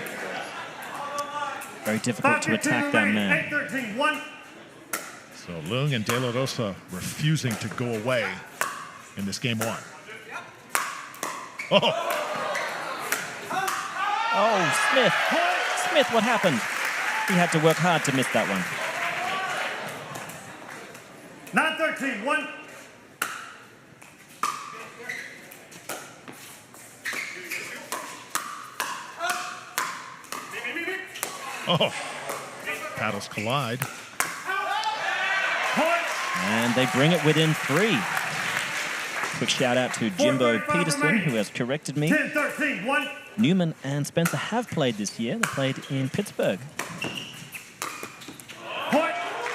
Very difficult to attack that man. So Loong and De La Rosa refusing to go away in this game one. Oh, Smith. Smith, what happened? He had to work hard to miss that one. 9-13, 1. Oh, paddles collide. And they bring it within 3. Quick shout out to Jimbo Peterson, who has corrected me. 10-13, 1. Newman and Spencer have played this year. They played in Pittsburgh.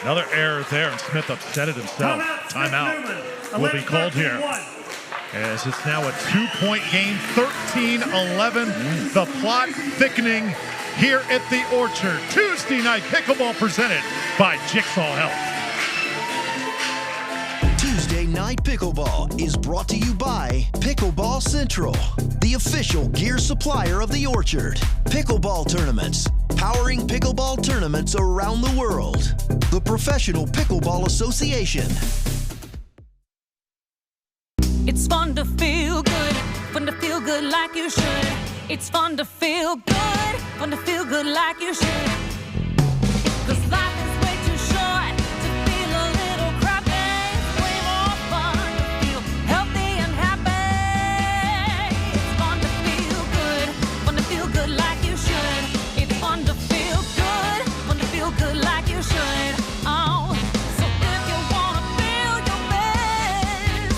Another error there, and Smith upset it himself. Timeout will be called here. As it's now a 2-point game, 13-11. The plot thickening here at the Orchard. Tuesday night pickleball presented by Jigsaw Health. Tuesday Night Pickleball is brought to you by Pickleball Central, the official gear supplier of the Orchard. Pickleball tournaments, powering pickleball tournaments around the world. The Professional Pickleball Association. It's fun to feel good like you should. It's fun to feel good like you should. 'Cause life is way too short to feel a little crappy. It's way more fun to feel healthy and happy. It's fun to feel good like you should. It's fun to feel good like you should. Oh, so if you wanna feel your best,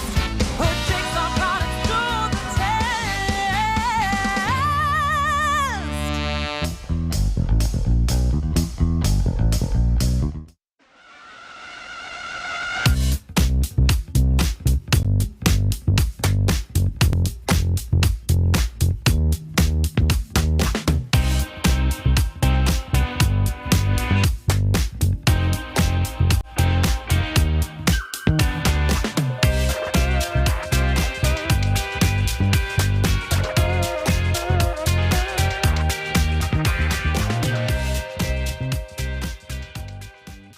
put Jigsaw products to the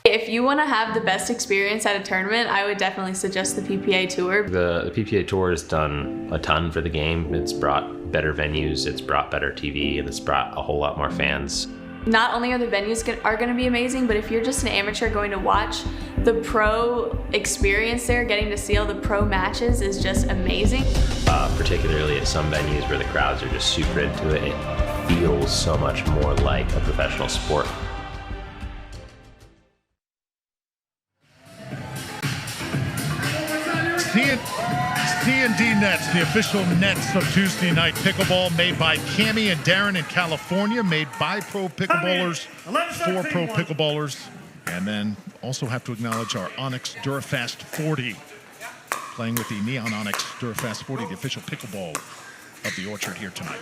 If you want to have the best experience at a tournament, I would definitely suggest the PPA Tour. The PPA Tour has done a ton for the game. It's brought better venues, it's brought better TV, and it's brought a whole lot more fans. Not only are the venues going to be amazing, but if you're just an amateur going to watch, the pro experience there, getting to see all the pro matches is just amazing. Particularly at some venues where the crowds are just super into it, it feels so much more like a professional sport. TND Nets, the official nets of Tuesday Night Pickleball, made by Cammie and Darren in California, made by pro pickleballers, for pro pickleballers. And then also have to acknowledge our Onyx Durafast 40, playing with the Neon Onyx Durafast 40, the official pickleball of the Orchard here tonight.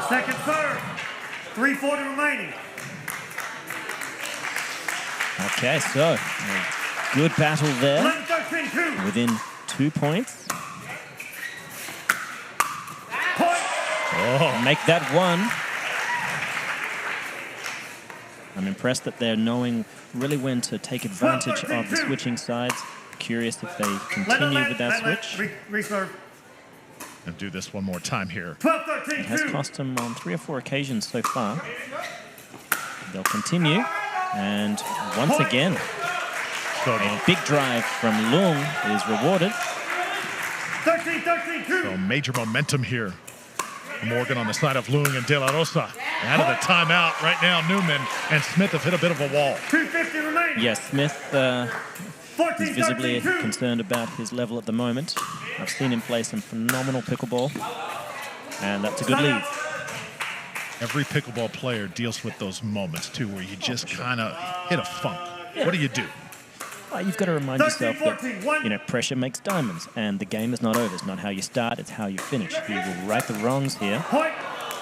Second serve. 3:40 remaining. Okay, so a good battle there. 11-13-2. Within 2 points. Oh. Make that one. I'm impressed that they're knowing really when to take advantage of the switching sides. Curious if they continue with that switch. Reserve. And do this one more time here. 12-13-2. It has cost them on 3 or 4 occasions so far. They'll continue. And once again, a big drive from Loong is rewarded. 13-13-2. So major momentum here. Morgan on the side of Loong and De La Rosa. Out of the timeout right now, Newman and Smith have hit a bit of a wall. 2:50 remaining. Yes, Smith is visibly concerned about his level at the moment. I've seen him play some phenomenal pickleball, and that's a good lead. Every pickleball player deals with those moments, too, where you just kind of hit a funk. What do you do? Well, you've got to remind yourself that, pressure makes diamonds, and the game is not over. It's not how you start, it's how you finish. He will right the wrongs here,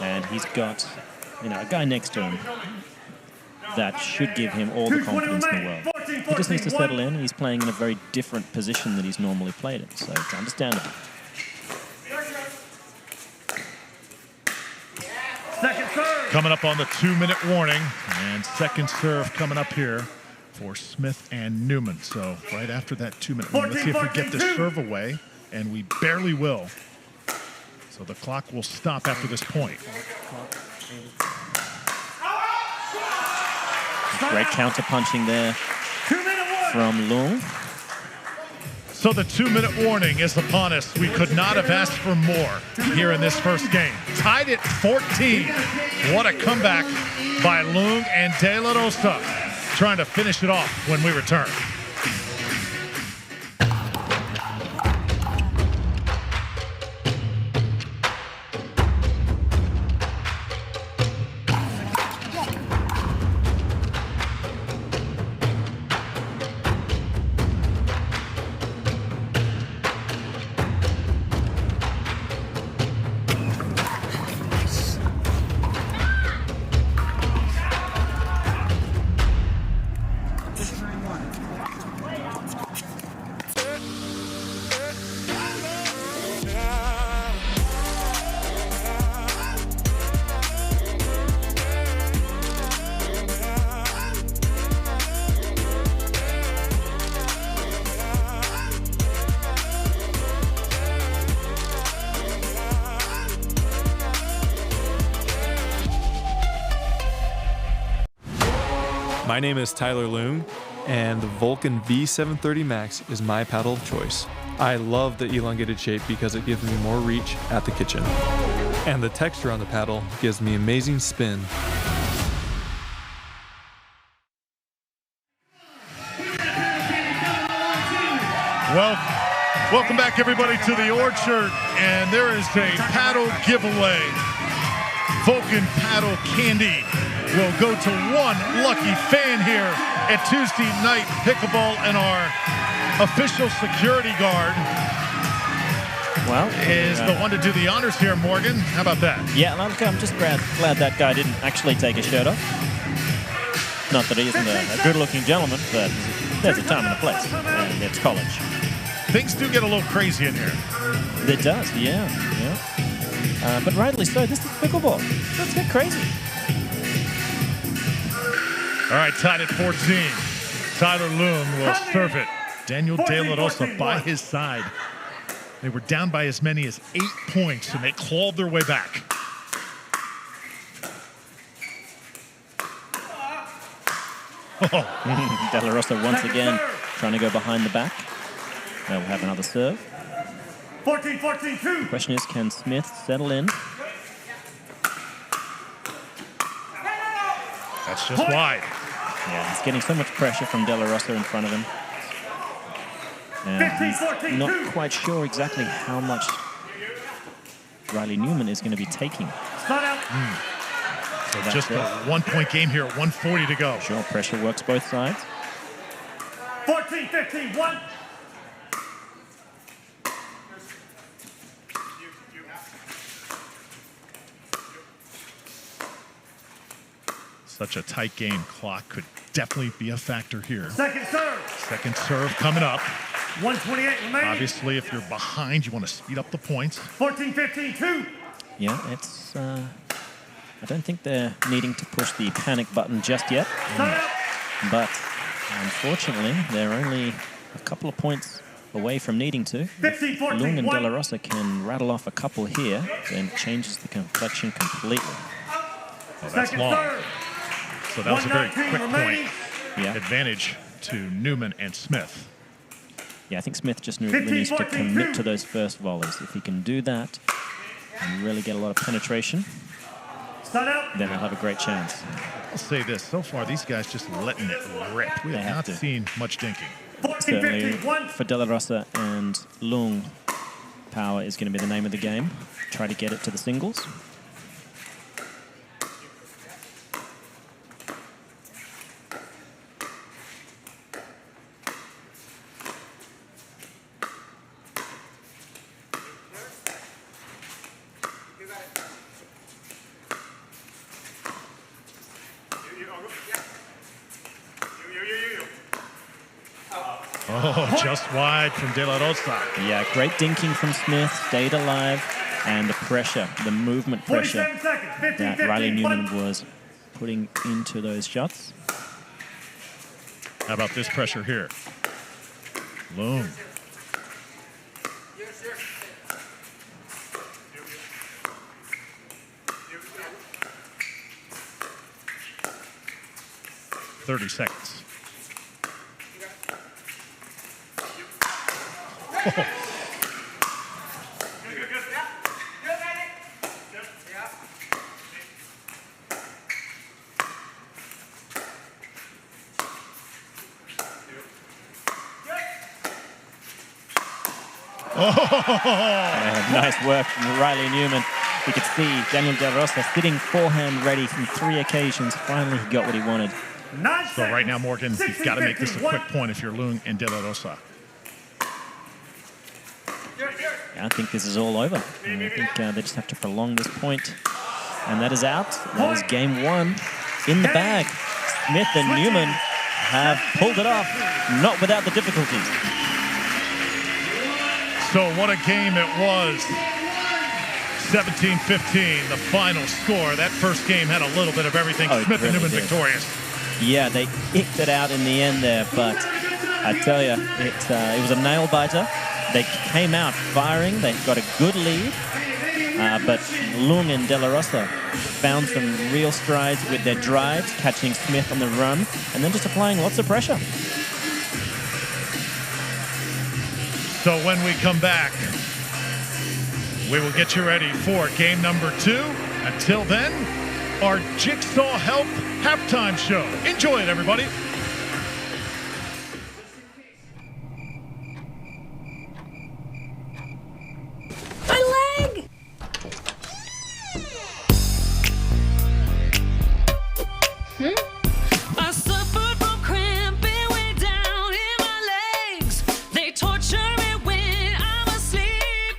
and he's got, a guy next to him that should give him all the confidence in the world. He just needs to settle in. He's playing in a very different position than he's normally played in, so it's understandable. Second serve. Coming up on the 2-minute warning, and second serve coming up here for Smith and Newman. So right after that 2-minute warning, let's see if we get this serve away, and we barely will. So the clock will stop after this point. Great counter-punching there from Loong. So the 2-minute warning is upon us. We could not have asked for more here in this first game. Tied at 14. What a comeback by Loong and De La Rosa, trying to finish it off when we return. My name is Tyler Loong, and the Vulcan V730 Max is my paddle of choice. I love the elongated shape because it gives me more reach at the kitchen. And the texture on the paddle gives me amazing spin. Welcome back, everybody, to the Orchard, and there is a paddle giveaway. Vulcan paddle candy will go to one lucky fan here at Tuesday Night Pickleball, and our official security guard Well, is the one to do the honors here, Morgan. How about that? Yeah, I'm just glad that guy didn't actually take his shirt off. Not that he isn't a good-looking gentleman, but there's a time and a place, and it's college. Things do get a little crazy in here. It does, yeah. But rightly so. This is pickleball. Let's get crazy. All right, tied at 14. Tyler Loong will serve it. Daniel De La Rosa by his side. They were down by as many as 8 points, and they clawed their way back. De La Rosa once again trying to go behind the back. They'll have another serve. 14-14-2. Question is, can Smith settle in? That's just wide. Yeah, he's getting so much pressure from De La Rosa in front of him. He's not quite sure exactly how much Riley Newman is going to be taking. So just a 1-point game here, 1:40 to go. Sure, pressure works both sides. 14-15-1. Such a tight game. Clock could definitely be a factor here. Second serve. Second serve coming up. 1:28 remaining. Obviously, if you're behind, you want to speed up the points. 14-15-2. Yeah, it's... I don't think they're needing to push the panic button just yet. But unfortunately, they're only a couple of points away from needing to. Loong and De La Rosa can rattle off a couple here, then it changes the complexion completely. Oh, that's long. So that was a very quick point. Yeah. Advantage to Newman and Smith. Yeah, I think Smith just really needs to commit to those first volleys. If he can do that and really get a lot of penetration, then he'll have a great chance. I'll say this, so far these guys just letting it rip. We have not seen much dinking. Certainly for De La Rosa and Loong, power is going to be the name of the game. Try to get it to the singles. Oh, just wide from De La Rosa. Yeah, great dinking from Smith, stayed alive, and the pressure, the movement pressure that Riley Newman was putting into those shots. How about this pressure here? Loong. "30 seconds. Nice work from Riley Newman. You could see Daniel De La Rosa sitting forehand ready from 3 occasions. Finally, he got what he wanted. So right now, Morgan, you've got to make this a quick point if you're Loong and De La Rosa. I think this is all over. And I think they just have to prolong this point. And that is out. That is game 1 in the bag. Smith and Newman have pulled it off, not without the difficulties. So what a game it was. 17-15, the final score. That first game had a little bit of everything. Smith and Newman victorious. Yeah, they eked it out in the end there, but I tell you, it was a nail-biter. They came out firing. They got a good lead, but Loong and De La Rosa found some real strides with their drives, catching Smith on the run, and then just applying lots of pressure. So when we come back, we will get you ready for game number 2. Until then, our Jigsaw Help halftime show. Enjoy it, everybody. My leg! I suffered from cramping way down in my legs. They torture me when I'm asleep.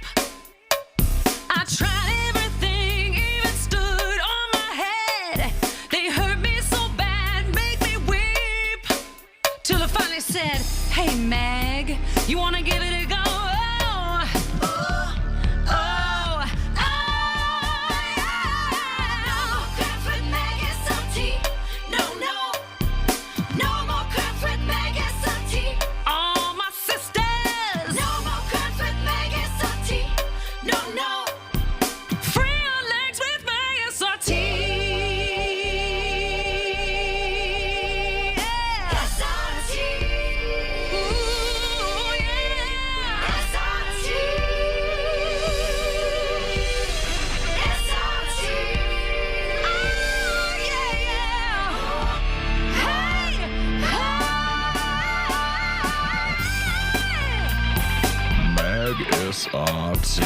SRT.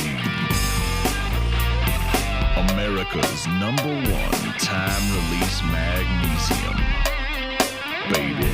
America's #1 time-release magnesium. Baby.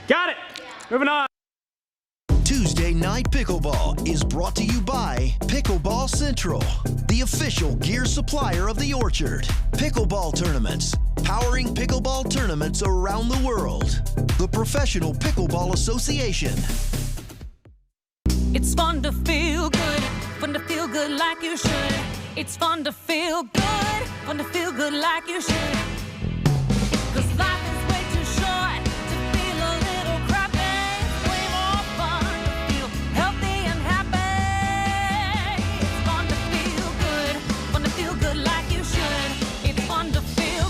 Got it. Moving on. Tuesday Night Pickleball is brought to you by Pickleball Central, the official gear supplier of the Orchard. Pickleball tournaments, powering pickleball tournaments around the world. The Professional Pickleball Association. It's fun to feel good like you should. It's fun to feel good like you should. 'Cause life is way too short to feel a little crappy. It's way more fun to feel healthy and happy. It's fun to feel good like you should. It's fun to feel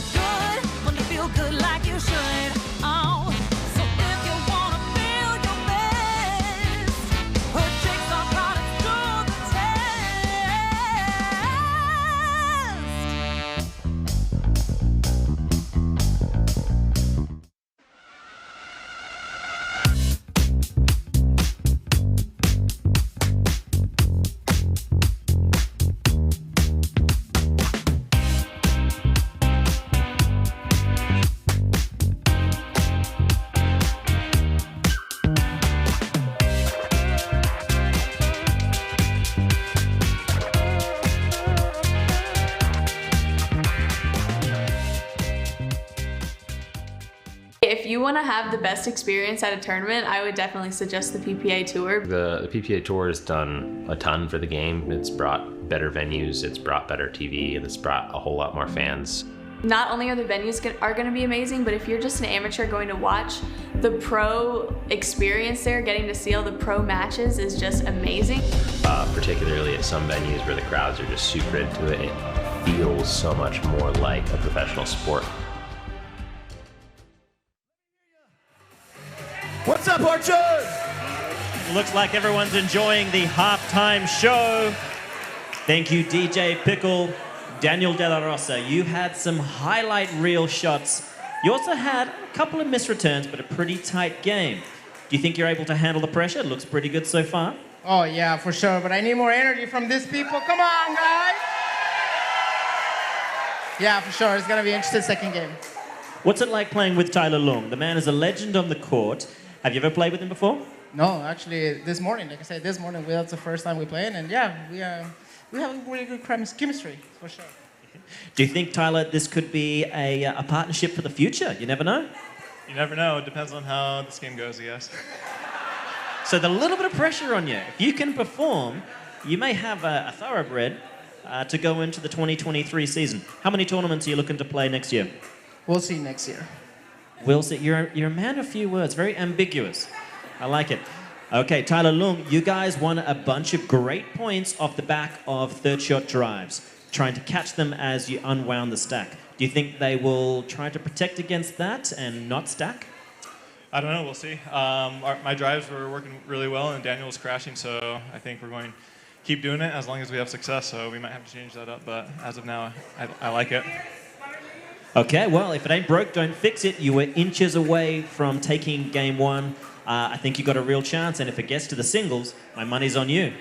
good like you should. Oh, so if you wanna feel your best, put Jigsaw products through the If you want to have the best experience at a tournament, I would definitely suggest the PPA Tour. The PPA Tour has done a ton for the game. It's brought better venues, it's brought better TV, and it's brought a whole lot more fans. Not only are the venues going to be amazing, but if you're just an amateur going to watch, the pro experience there, getting to see all the pro matches is just amazing. Particularly at some venues where the crowds are just super into it, it feels so much more like a professional sport. What's up, Orchard? Looks like everyone's enjoying the halftime show. Thank you, DJ Pickle, Daniel De La Rosa. You had some highlight reel shots. You also had a couple of misreturns, but a pretty tight game. Do you think you're able to handle the pressure? It looks pretty good so far. Oh, yeah, for sure. But I need more energy from these people. Come on, guys. Yeah, for sure. It's going to be an interesting second game. What's it like playing with Tyler Loong? The man is a legend on the court. Have you ever played with him before? No, actually, this morning, like I said, this morning, that's the first time we're playing. And yeah, we have a really good chemistry, for sure. Do you think, Tyler, this could be a partnership for the future? You never know. You never know. It depends on how this game goes, I guess. So there's a little bit of pressure on you. If you can perform, you may have a thoroughbred to go into the 2023 season. How many tournaments are you looking to play next year? We'll see next year. We'll see. You're a man of few words. Very ambiguous. I like it. Okay, Tyler Loong, you guys won a bunch of great points off the back of third shot drives, trying to catch them as you unwound the stack. Do you think they will try to protect against that and not stack? I don't know. We'll see. My drives were working really well, and Daniel was crashing, so I think we're going to keep doing it as long as we have success. So we might have to change that up, but as of now, I like it. Okay, well, if it ain't broke, don't fix it. You were inches away from taking game one. I think you got a real chance, and if it gets to the singles, my money's on you.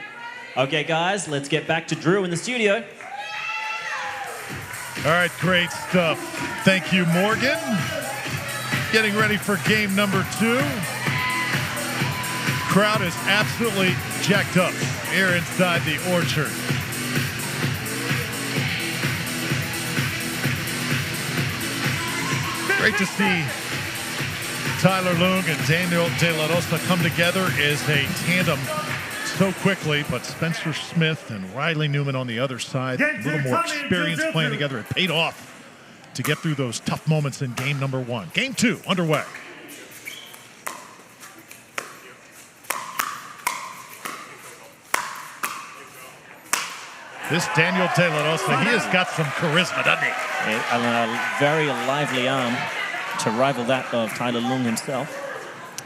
Okay, guys, let's get back to Drew in the studio. All right, great stuff. Thank you, Morgan. Getting ready for game number 2. Crowd is absolutely jacked up here inside the Orchard. Great to see Tyler Loong and Daniel De La Rosa come together as a tandem so quickly, but Spencer Smith and Riley Newman on the other side, a little more experience playing together. It paid off to get through those tough moments in game number 1. Game 2 underway. This Daniel De La Rosa, he has got some charisma, doesn't he? And a very lively arm to rival that of Tyler Loong himself.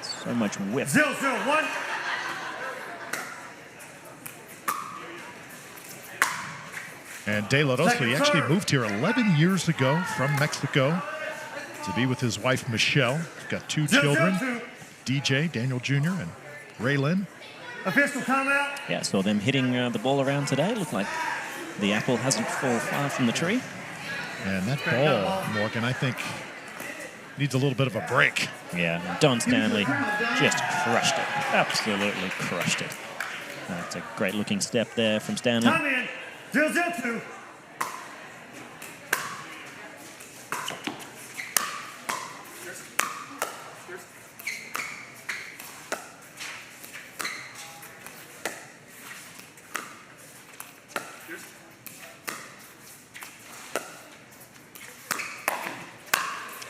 So much whip. 0-0-1. And De La Rosa, he actually moved here 11 years ago from Mexico to be with his wife, Michelle. He's got 2 children, DJ, Daniel Jr., and Raylyn. Official timeout. Yeah, saw them hitting the ball around today. Looked like the apple hasn't fallen far from the tree. And that ball, Morgan, I think needs a little bit of a break. Yeah, Don Stanley just crushed it. Absolutely crushed it. That's a great looking step there from Stanley. Time in. 0-0-2.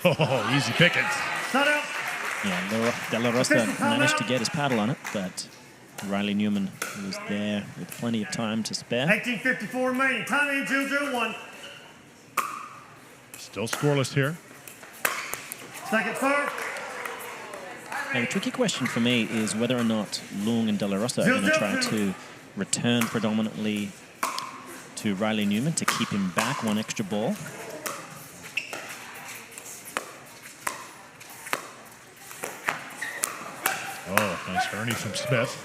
Oh, easy pickings. Yeah, De La Rosa managed to get his paddle on it, but Riley Newman was there with plenty of time to spare. 18:54 remaining. Time in. 0-0-1. Still scoreless here. Second serve. Now, the tricky question for me is whether or not Loong and De La Rosa are going to try to return predominantly to Riley Newman to keep him back one extra ball. Oh, nice Ernie from Smith.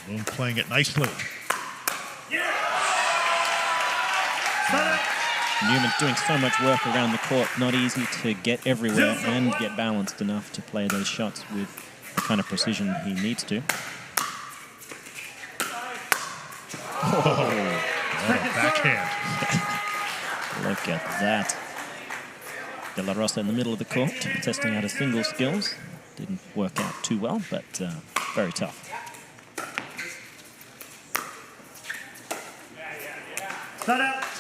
Loong playing it nicely. Newman's doing so much work around the court, not easy to get everywhere and get balanced enough to play those shots with the kind of precision he needs to. Oh, what a backhand. Look at that. De La Rosa in the middle of the court, testing out his single skills. Didn't work out too well, but very tough.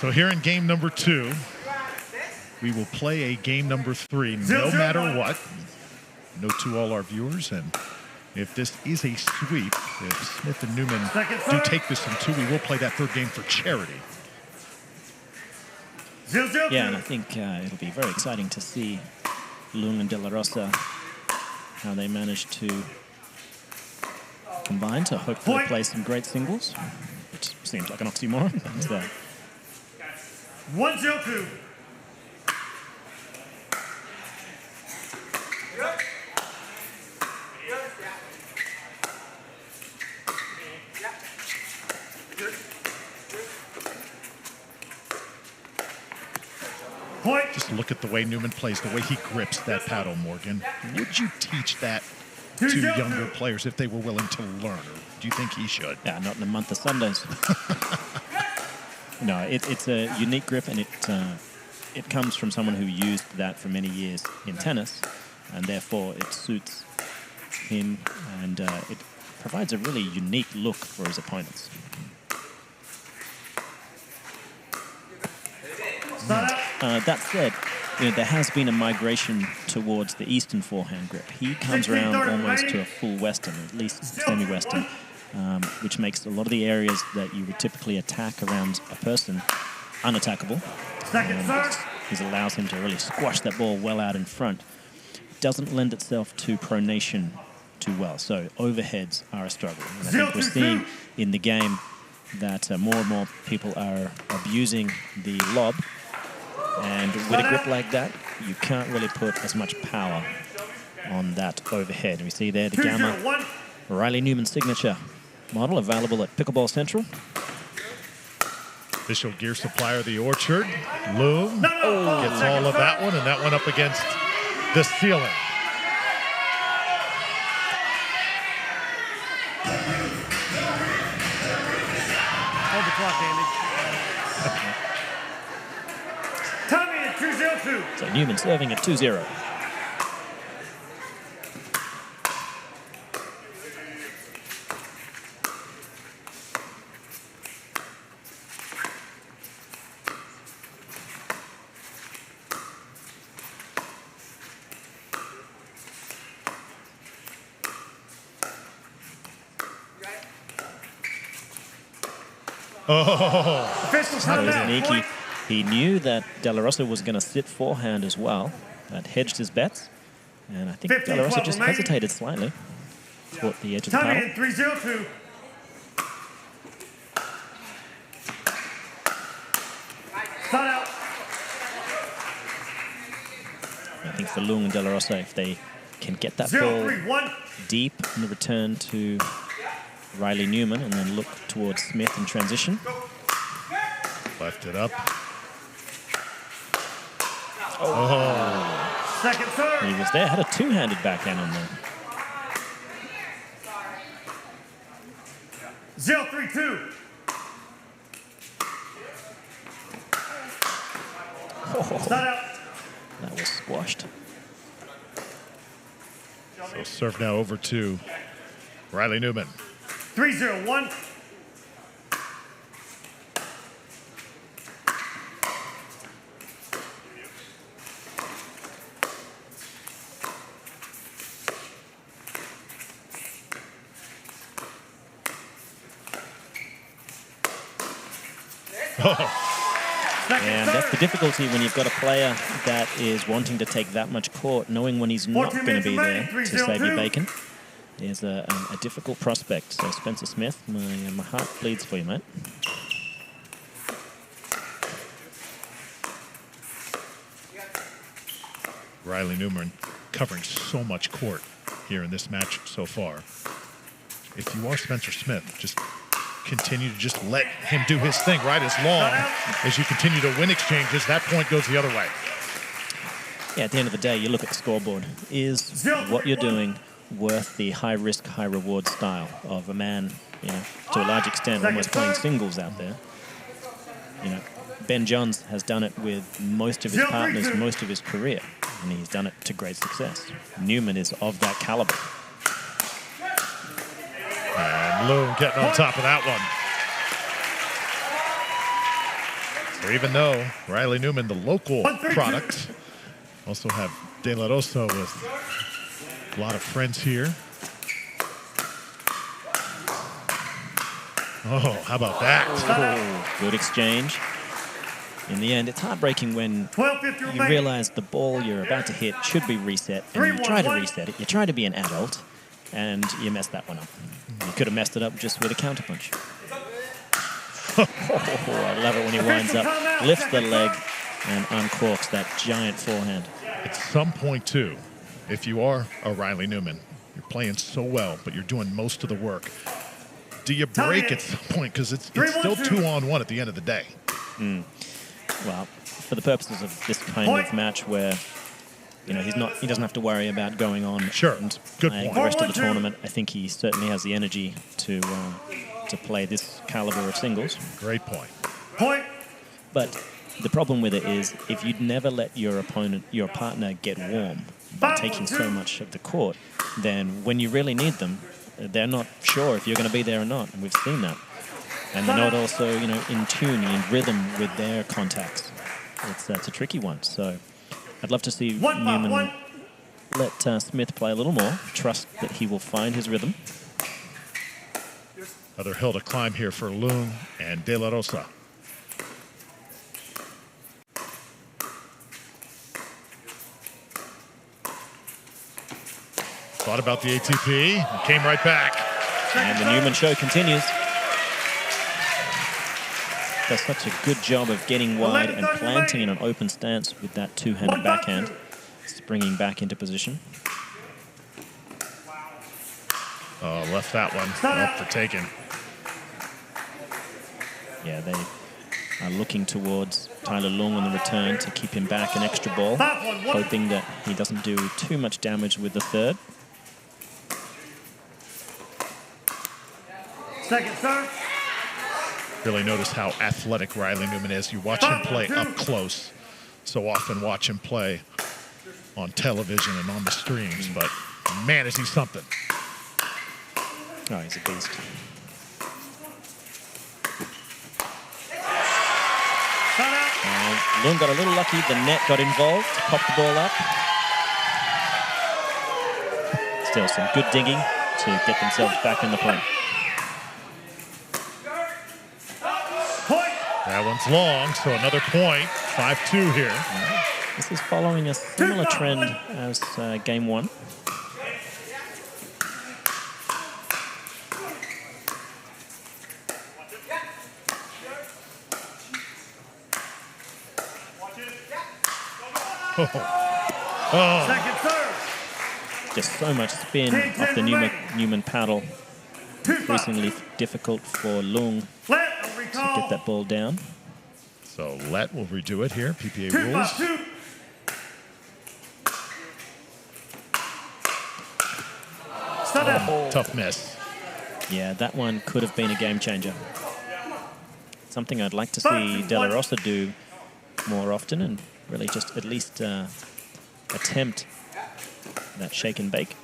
So here in game number 2, we will play a game number 3 no matter what. No to all our viewers, and if this is a sweep, if Smith and Newman do take this in 2, we will play that 3rd game for charity. Yeah, and I think it'll be very exciting to see Loong and De La Rosa, how they manage to combine to hopefully play some great singles, which seems like an oxymoron. But, 1-0-2. Just look at the way Newman plays, the way he grips that paddle, Morgan. Would you teach that to younger players if they were willing to learn? Or do you think he should? Yeah, not in a month of Sundays. No, it's a unique grip, and it comes from someone who used that for many years in tennis, and therefore it suits him, and it provides a really unique look for his opponents. That said, there has been a migration towards the Eastern forehand grip. He comes around almost to a full Western, at least semi-Western, which makes a lot of the areas that you would typically attack around a person unattackable. It allows him to really squash that ball well out in front. Doesn't lend itself to pronation too well, so overheads are a struggle. And I think we're seeing in the game that more and more people are abusing the lob, and with a grip like that, you can't really put as much power on that overhead. And we see there the Gamma Riley Newman signature model available at Pickleball Central. Official gear supplier of the Orchard, Loong, gets all of that one, and that one up against the ceiling. Hold the clock, Andy. Tommy at 2-0-2. So Newman serving at 2-0. Oh, That was sneaky. He knew that De La Rosa was going to sit forehand as well. That hedged his bets. And I think De La Rosa just hesitated slightly. Caught the edge of the Tommy paddle. at 3-0-2. Start out. I think for Loong and De La Rosa, if they can get that 0-3-1. ball deep in the return to Riley Newman and then look towards Smith in transition. Left it up. Oh. Second serve. He was there, had a two-handed backhand on there. 0-3-2. Oh, Start out. that was squashed. So serve now over to Riley Newman. 3-0-1. And that's the difficulty when you've got a player that is wanting to take that much court, knowing when he's not going to be there to save your bacon. Is a difficult prospect. So Spencer Smith, my heart bleeds for you, mate. Riley Newman covering so much court here in this match so far. If you are Spencer Smith, just continue to just let him do his thing, right? As long as you continue to win exchanges, that point goes the other way. Yeah, at the end of the day, you look at the scoreboard. Is what you're doing worth the high-risk, high-reward style of a man, you know, to a large extent, almost playing singles out there? You know, Ben Johns has done it with most of his partners, most of his career, and he's done it to great success. Newman is of that caliber. And Loong getting on top of that one. So even though Riley Newman, the local product, also have De La Rosa with a lot of friends here. Oh, how about that? Oh, good exchange. In the end, it's heartbreaking when you realize the ball you're about to hit should be reset, and you try to reset it. You try to be an adult, and you mess that one up. You could have messed it up just with a counterpunch. I love it when he winds up, lifts the leg, and uncorks that giant forehand. At some point, too, if you are a Riley Newman, you're playing so well, but you're doing most of the work. Do you break at some point? Because it's still 2-on-1 at the end of the day. Well, for the purposes of this kind of match where, you know, he doesn't have to worry about going on and playing the rest of the tournament. I think he certainly has the energy to play this caliber of singles. Great point. But the problem with it is if you'd never let your partner get warm by taking so much of the court, then when you really need them, they're not sure if you're going to be there or not, and we've seen that. And they're not also, you know, in tune, in rhythm with their contacts. That's a tricky one. So I'd love to see Newman let Smith play a little more, trust that he will find his rhythm. Another hill to climb here for Loong and De La Rosa. Thought about the ATP, came right back. And the Newman show continues. Does such a good job of getting wide and planting in an open stance with that two-handed backhand, springing back into position. Oh, left that one up for taking. Yeah, they are looking towards Tyler Loong on the return to keep him back an extra ball, hoping that he doesn't do too much damage with the third. Second serve. Really notice how athletic Riley Newman is. You watch him play up close. So often watch him play on television and on the streams, but man, is he something. Oh, he's a beast. Loong got a little lucky. The net got involved, popped the ball up. Still some good digging to get themselves back in the point. That one's long, so another point. 5-2 here. This is following a similar trend as game one. Second serve. Just so much spin off the Newman paddle. Increasingly difficult for Loong to get that ball down. So Let will redo it here. PPA rules. Tough miss. Yeah, that one could have been a game changer. Something I'd like to see De La Rosa do more often and really just at least attempt that shake and bake.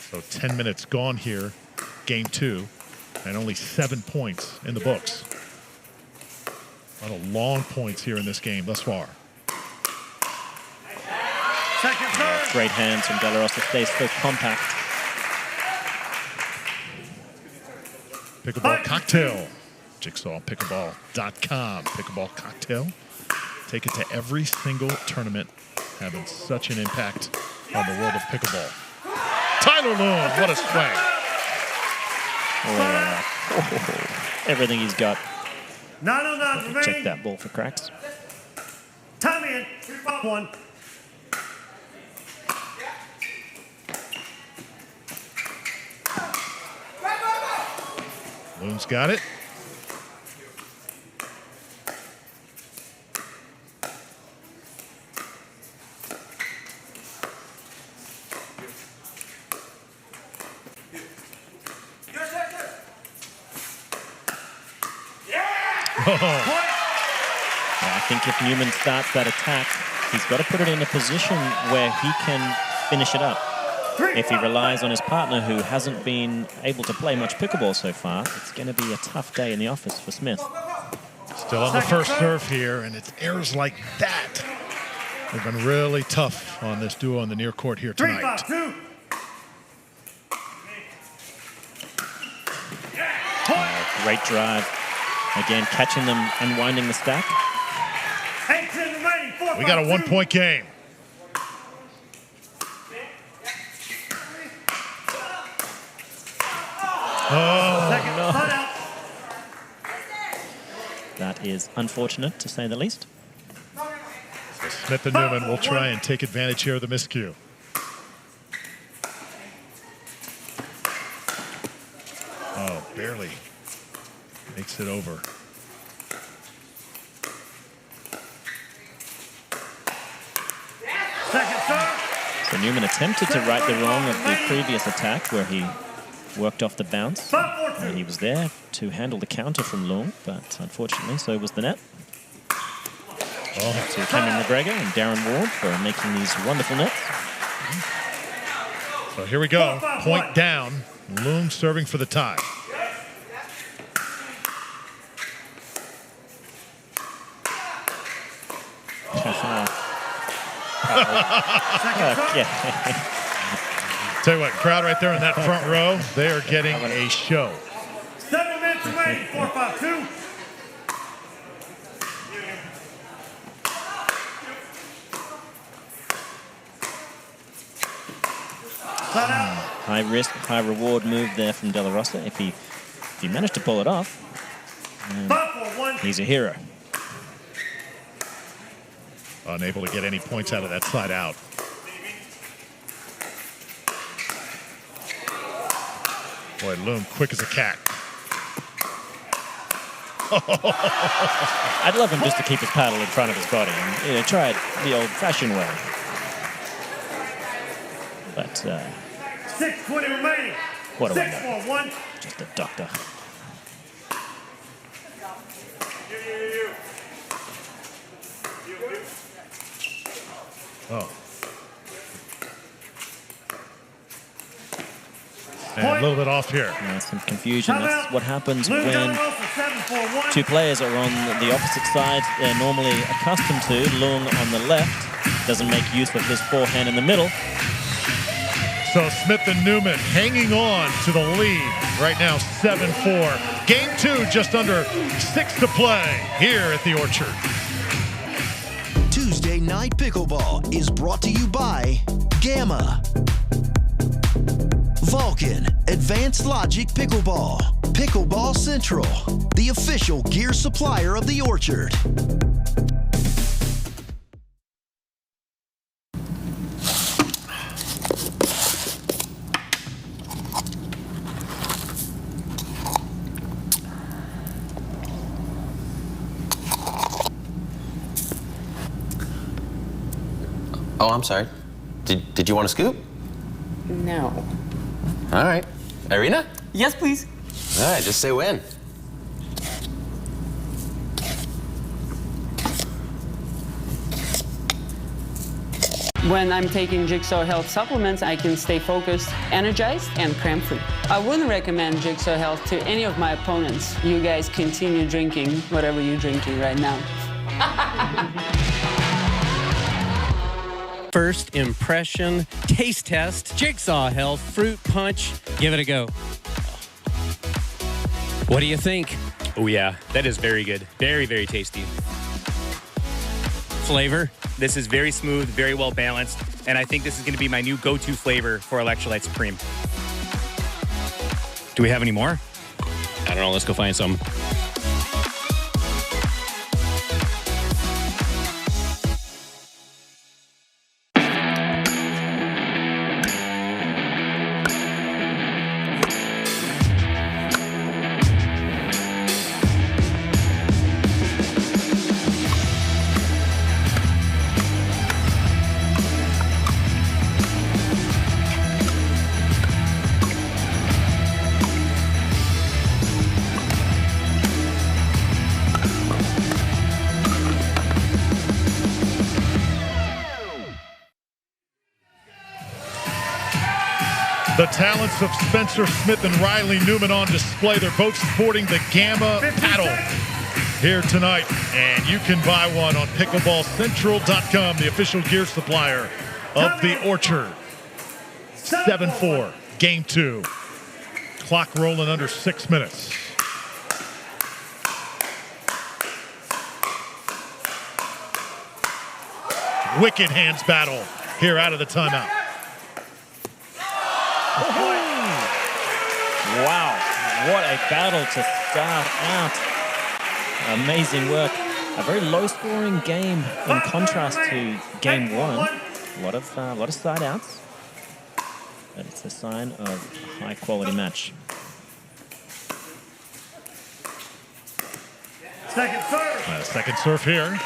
So 10 minutes gone here, game 2, and only 7 points in the books. A lot of long points here in this game thus far. Second serve. Great hands from De La Rosa. Stays so compact. Pickleball cocktail. JigsawPickleball.com. Pickleball cocktail. Take it to every single tournament, having such an impact on the world of pickleball. Tyler Loong, what a swing. Everything he's got. 9:09 remaining. Check that ball for cracks. Time in. 3-1. Loong's got it. I think if Newman starts that attack, he's got to put it in a position where he can finish it up. If he relies on his partner, who hasn't been able to play much pickleball so far, it's going to be a tough day in the office for Smith. Still on the first serve here, and it's errors like that. They've been really tough on this duo on the near court here tonight. 3-5-2. Great drive. Again, catching them, unwinding the stack. 8-10 remaining. 4-5-2. We got a 1-point game. Second no. shutout. That is unfortunate, to say the least. So Smith and Newman will try and take advantage here of the miscue. Oh, barely makes it over. Second serve. So Newman attempted to right the wrong of the previous attack where he worked off the bounce. And he was there to handle the counter from Loong, but unfortunately, so was the net. To Cameron McGregor and Darren Ward for making these wonderful nets. So here we go. Point down. Loong serving for the tie. Okay. Tell you what, crowd right there in that front row, they are getting a show. 7 minutes remaining. 4-5-2. High risk, high reward move there from De La Rosa. If he managed to pull it off, he's a hero. Unable to get any points out of that side out. Boy, Loong quick as a cat. I'd love him just to keep his paddle in front of his body and try it the old-fashioned way. But 6:20 remaining. What do I 6 know? for 1. Just a doctor. Oh. And a little bit off here. Yeah, some confusion. That's what happens when two players are on the opposite side they're normally accustomed to. Loong on the left doesn't make use of his forehand in the middle. So Smith and Newman hanging on to the lead right now, 7-4. Game 2 just under 6 to play here at the Orchard. Tuesday Night Pickleball is brought to you by Gamma, Vulcan, Advanced Logic Pickleball, Pickleball Central, the official gear supplier of the Orchard. Oh, I'm sorry. Did you want a scoop? No. All right. Irina? Yes, please. All right, just say when. When I'm taking Jigsaw Health supplements, I can stay focused, energized, and cramp-free. I wouldn't recommend Jigsaw Health to any of my opponents. You guys continue drinking whatever you're drinking right now. First impression, taste test, Jigsaw Health Fruit Punch. Give it a go. What do you think? Oh yeah, that is very good. Very, very tasty. Flavor? This is very smooth, very well balanced, and I think this is going to be my new go-to flavor for Electrolyte Supreme. Do we have any more? I don't know, let's go find some. The talents of Spencer Smith and Riley Newman on display. They're both sporting the Gamma paddle here tonight. And you can buy one on pickleballcentral.com, the official gear supplier of the Orchard. 7-4, game 2. Clock rolling under 6 minutes. Wicked hands battle here out of the timeout. Wow, what a battle to start out. Amazing work. A very low-scoring game in contrast to game 1. A lot of side outs, but it's a sign of a high-quality match. Second serve. Second serve here.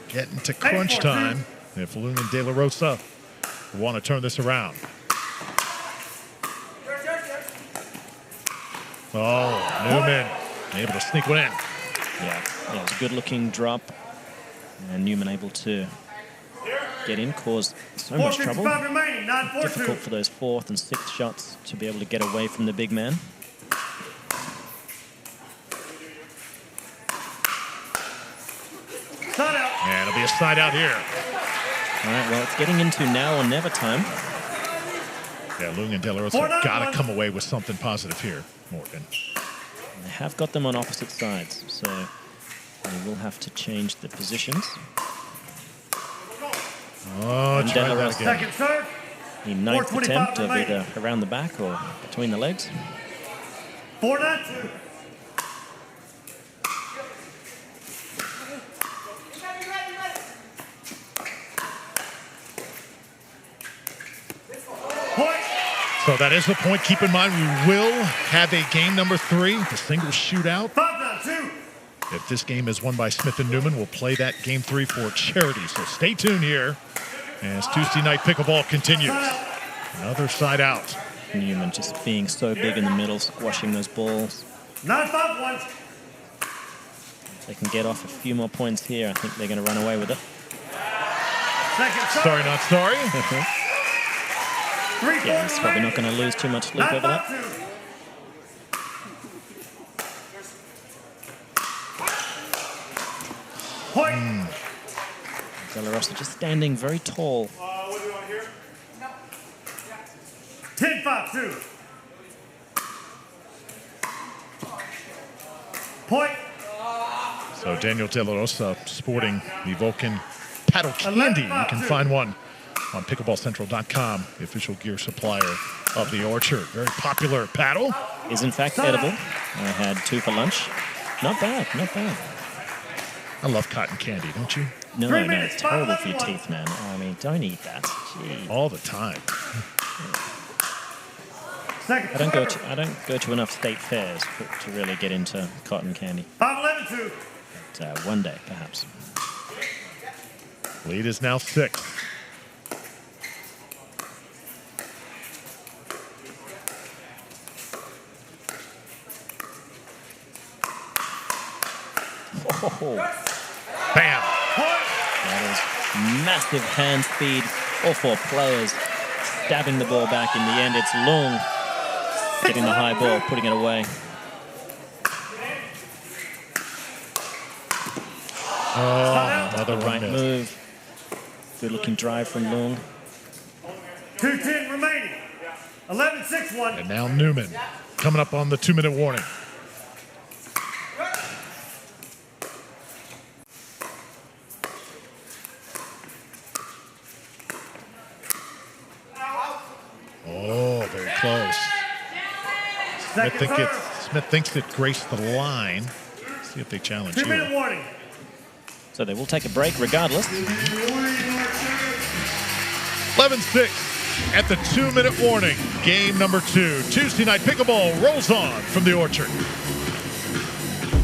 Getting to crunch time if Loong and De La Rosa want to turn this around. Oh, Newman able to sneak one in. Yeah, it was a good-looking drop, and Newman able to get in, caused so much trouble. Difficult for those 4th and 6th shots to be able to get away from the big man. And it'll be a side out here. All right, well, it's getting into now or never time. Yeah, Loong and De La Rosa have got to come away with something positive here, Morgan. They have got them on opposite sides, so they will have to change the positions. Oh, and try that again. Second serve. The 9th attempt of either around the back or between the legs. 4-2. So that is the point. Keep in mind, we will have a game number 3, the single shootout. 5-2. If this game is won by Smith and Newman, we'll play that game 3 for charity. So stay tuned here as Tuesday Night Pickleball continues. Another side out. Newman just being so big in the middle, squashing those balls. 9-5 ones. If they can get off a few more points here, I think they're going to run away with it. Sorry, not sorry. Yeah, he's probably not going to lose too much sleep over that. De La Rosa just standing very tall. What do you want here? 10-5-2. Point. So Daniel De La Rosa sporting the Vulcan paddle candy. You can find one on pickleballcentral.com, the official gear supplier of the Orchard. Very popular paddle. Is in fact edible. I had 2 for lunch. Not bad, not bad. I love cotton candy, don't you? No, it's terrible for your teeth, man. I mean, don't eat that. Gee. All the time. I don't go to enough state fairs to really get into cotton candy. 5-11-2. But one day, perhaps. Lead is now 6. Oh. Bam! That is massive hand speed. All 4 players stabbing the ball back. In the end, it's Loong getting the high ball, putting it away. Another right move. Good looking drive from Loong. 2:10 remaining. 11-6-1. And now Newman coming up on the 2-minute warning. Oh, very close. Smith thinks it graced the line. See if they challenge 2-minute here. warning. So they will take a break regardless. 11-6 at the 2-minute warning. Game number 2. Tuesday night pickleball rolls on from the Orchard.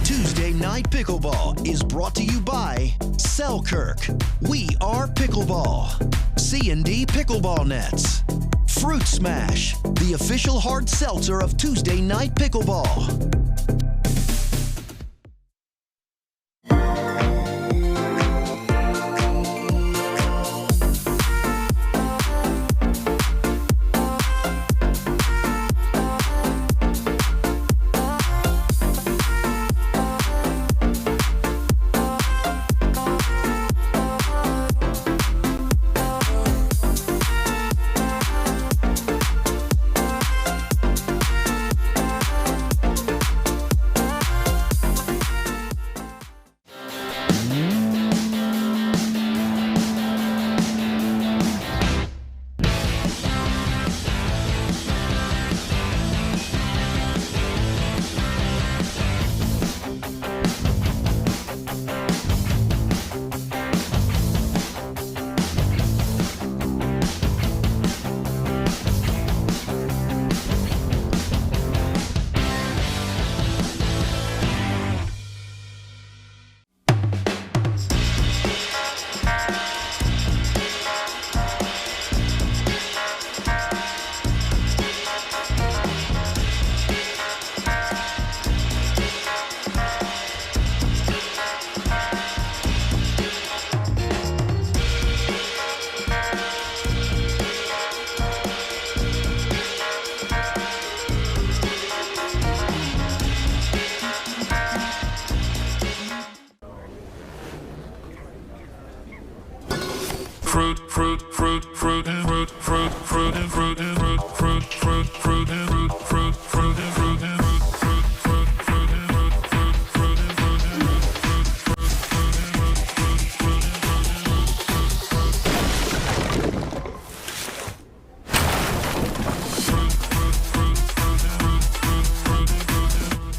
Tuesday Night Pickleball is brought to you by Selkirk. We are Pickleball. C&D Pickleball Nets. Fruit Smash, the official hard seltzer of Tuesday Night Pickleball.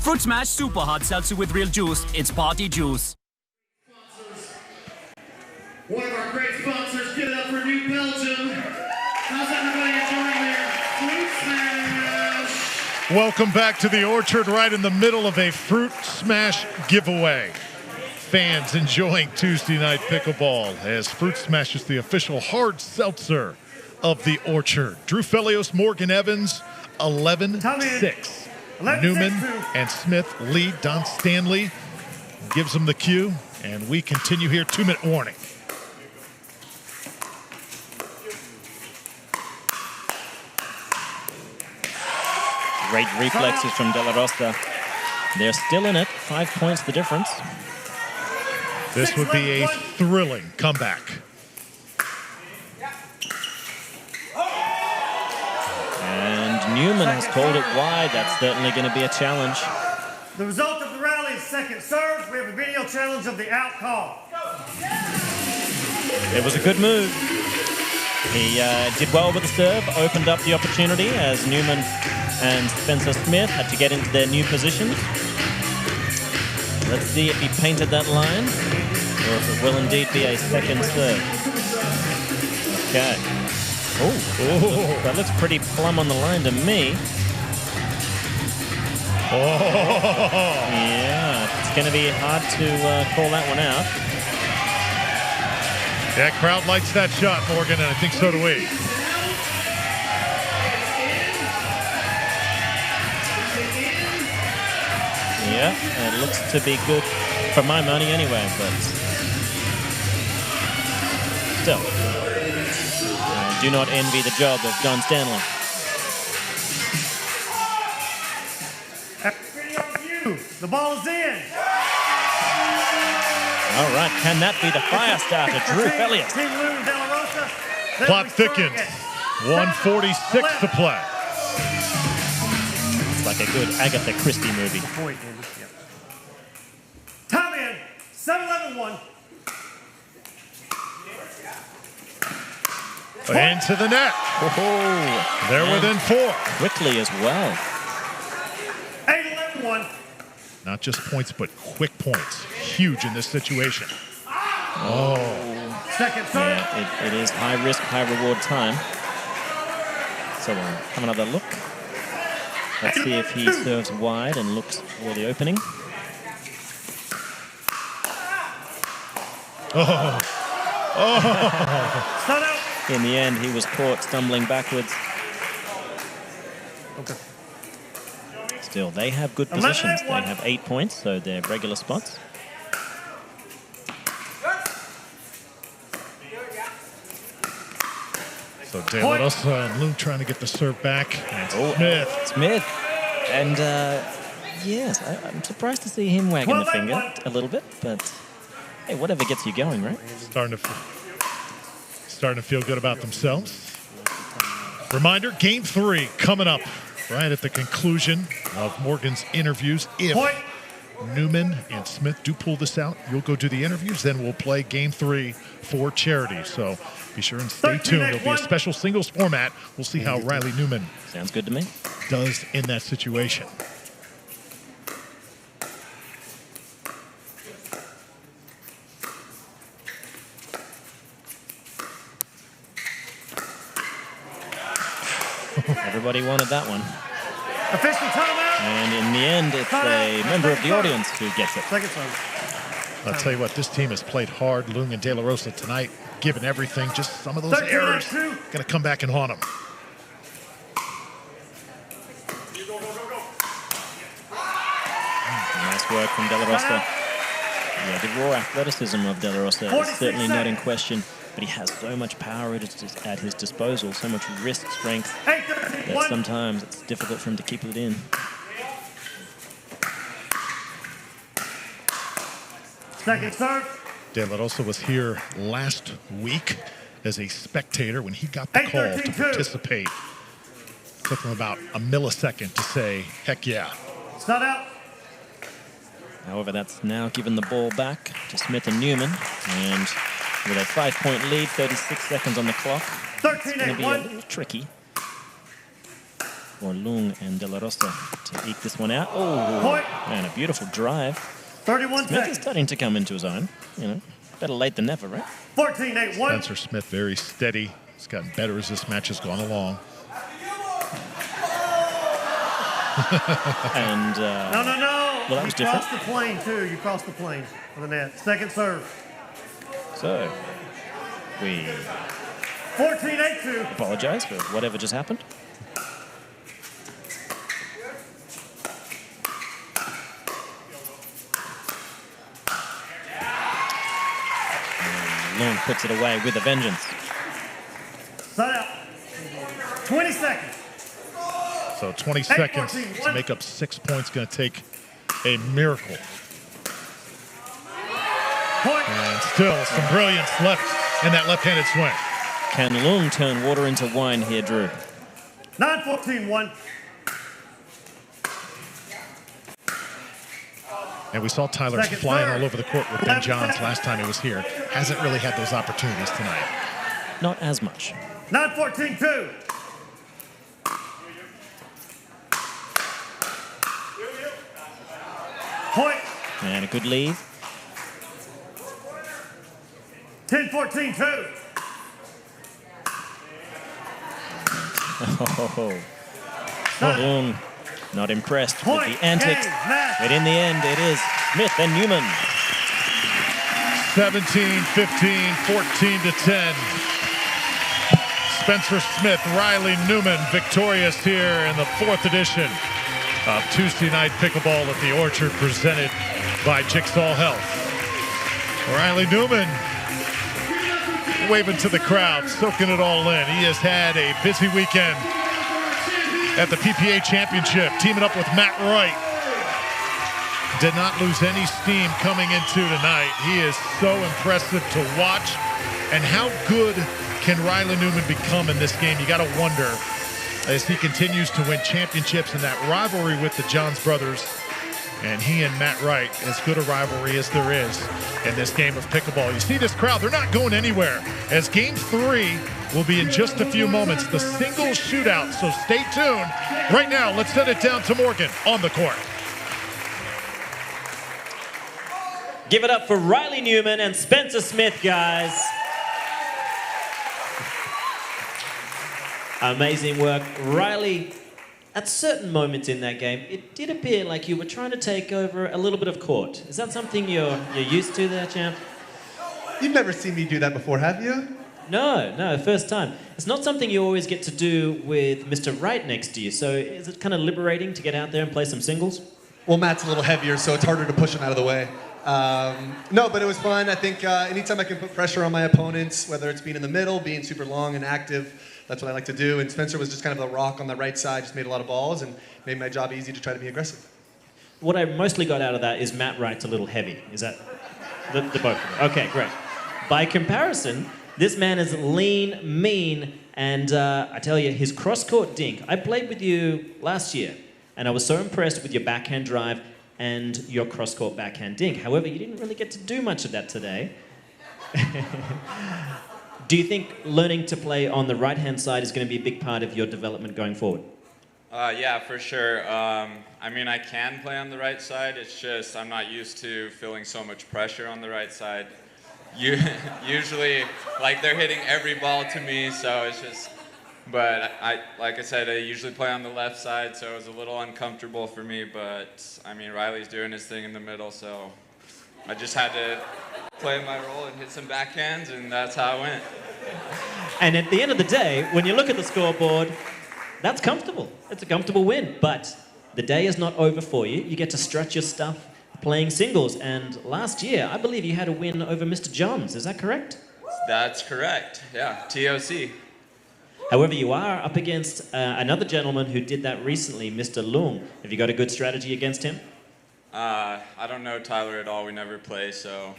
Fruit Smash Super Hard Seltzer with real juice. It's party juice. One of our great sponsors, give it up for New Belgium. How's everybody enjoying their Fruit Smash? Welcome back to the Orchard, right in the middle of a Fruit Smash giveaway. Fans enjoying Tuesday night pickleball as Fruit Smash is the official hard seltzer of the Orchard. Drew Felios, Morgan Evans, 11-6. Newman and Smith lead. Don Stanley gives them the cue, and we continue here. 2-minute warning. Great reflexes from De La Rosa. They're still in it. 5 points the difference. This would be a thrilling comeback. And Newman has called it wide. That's certainly going to be a challenge. The result of the rally is second serve. We have a video challenge of the out call. It was a good move. He did well with the serve, opened up the opportunity as Newman and Spencer Smith had to get into their new positions. Let's see if he painted that line or if it will indeed be a second serve. Okay. Oh, that looks pretty plumb on the line to me. Yeah, it's going to be hard to call that one out. That crowd likes that shot, Morgan, and I think so do we. Yeah, it looks to be good for my money anyway, but still, I do not envy the job of Don Stanley. The ball is in. All right, can that be the fire starter, Drew Felios? Plot thickens. 1:46 to play. It's like a good Agatha Christie movie. Time in. 7-11-1. Into the net. Oh, they're within 4. Quickly as well. 8-11-1. Not just points, but quick points. Huge in this situation. Oh. Second serve. Yeah, it is high risk, high reward time. So we'll have another look. Let's see if he serves wide and looks for the opening. Oh. Oh. In the end, he was caught stumbling backwards. Okay. Still, they have good positions. They have 8 points, so they're regular spots. So De La Rosa and Loong trying to get the serve back. And Smith. And yes, I'm surprised to see him wagging the finger a little bit, but hey, whatever gets you going, right? Starting to feel good about themselves. Reminder, game 3 coming up right at the conclusion of Morgan's interviews. If Newman and Smith do pull this out, you'll go do the interviews, then we'll play game 3 for charity. So be sure and stay tuned. There'll be a special singles format. We'll see how Riley Newman sounds good to me does in that situation. Everybody wanted that one. Official timeout. And in the end, it's a member of the audience who gets it. Second serve. I'll tell you what, this team has played hard. Loong and De La Rosa tonight, given everything. Just some of those errors going to come back and haunt them. Nice work from De La Rosa. Yeah, the raw athleticism of De La Rosa is certainly not in question, but he has so much power at his disposal, so much wrist strength, that sometimes it's difficult for him to keep it in. Second serve. De La Rosa was here last week as a spectator when he got the call to participate. Took him about a millisecond to say, heck yeah. It's not out. However, that's now given the ball back to Smith and Newman. And with a 5-point lead, 36 seconds on the clock, it's going to be a little tricky for Loong and De La Rosa to eke this one out. Oh, and a beautiful drive. 31 Smith is starting to come into his own. You know, better late than never, right? 14-8-1. Spencer Smith very steady. He's gotten better as this match has gone along. And no. Well, that was different. You crossed the plane too. You crossed the plane on the net. Second serve. So we 14-8-2. Apologize for whatever just happened. Loong puts it away with a vengeance. Set out. 20 seconds. So 20 seconds to make up 6 points. Going to take a miracle. And still some brilliance left in that left-handed swing. Can Loong turn water into wine here, Drew? 9-14-1. And we saw Tyler flying all over the court with Ben Johns last time he was here. Hasn't really had those opportunities tonight. Not as much. 9-14-2. Point. And a good lead. 10-14-2. Oh, Loong not impressed with the antics. But in the end, it is Smith and Newman. 17-15, 14-10. Spencer Smith, Riley Newman victorious here in the 4th edition of Tuesday Night Pickleball at the Orchard, presented by Jigsaw Health. Riley Newman waving to the crowd, soaking it all in. He has had a busy weekend at the PPA Championship, teaming up with Matt Wright. Did not lose any steam coming into tonight. He is so impressive to watch. And how good can Riley Newman become in this game? You got to wonder, as he continues to win championships in that rivalry with the Johns brothers. And he and Matt Wright, as good a rivalry as there is in this game of pickleball. You see this crowd, they're not going anywhere. As game 3 will be in just a few moments, the singles shootout, so stay tuned. Right now, let's send it down to Morgan on the court. Give it up for Riley Newman and Spencer Smith, guys. Amazing work. Riley, at certain moments in that game, it did appear like you were trying to take over a little bit of court. Is that something you're used to there, champ? You've never seen me do that before, have you? No, first time. It's not something you always get to do with Mr. Wright next to you, so is it kind of liberating to get out there and play some singles? Well, Matt's a little heavier, so it's harder to push him out of the way. No, but it was fun. I think anytime I can put pressure on my opponents, whether it's being in the middle, being super long and active, that's what I like to do. And Spencer was just kind of the rock on the right side, just made a lot of balls and made my job easy to try to be aggressive. What I mostly got out of that is Matt Wright's a little heavy. Is that the both of them? Okay, great. By comparison, this man is lean, mean, and I tell you, his cross-court dink. I played with you last year, and I was so impressed with your backhand drive and your cross-court backhand dink. However, you didn't really get to do much of that today. Do you think learning to play on the right-hand side is going to be a big part of your development going forward? Yeah, for sure. I mean, I can play on the right side. It's just I'm not used to feeling so much pressure on the right side. Usually, like, they're hitting every ball to me, so it's just... But like I said, I usually play on the left side, so it was a little uncomfortable for me. But, I mean, Riley's doing his thing in the middle, so I just had to play my role and hit some backhands, and that's how it went. And at the end of the day, when you look at the scoreboard, that's comfortable. It's a comfortable win. But the day is not over for you. You get to stretch your stuff playing singles. And last year, I believe you had a win over Mr. Johns. Is that correct? That's correct. Yeah, TOC. However, you are up against another gentleman who did that recently, Mr. Loong. Have you got a good strategy against him? I don't know Tyler at all. We never play, so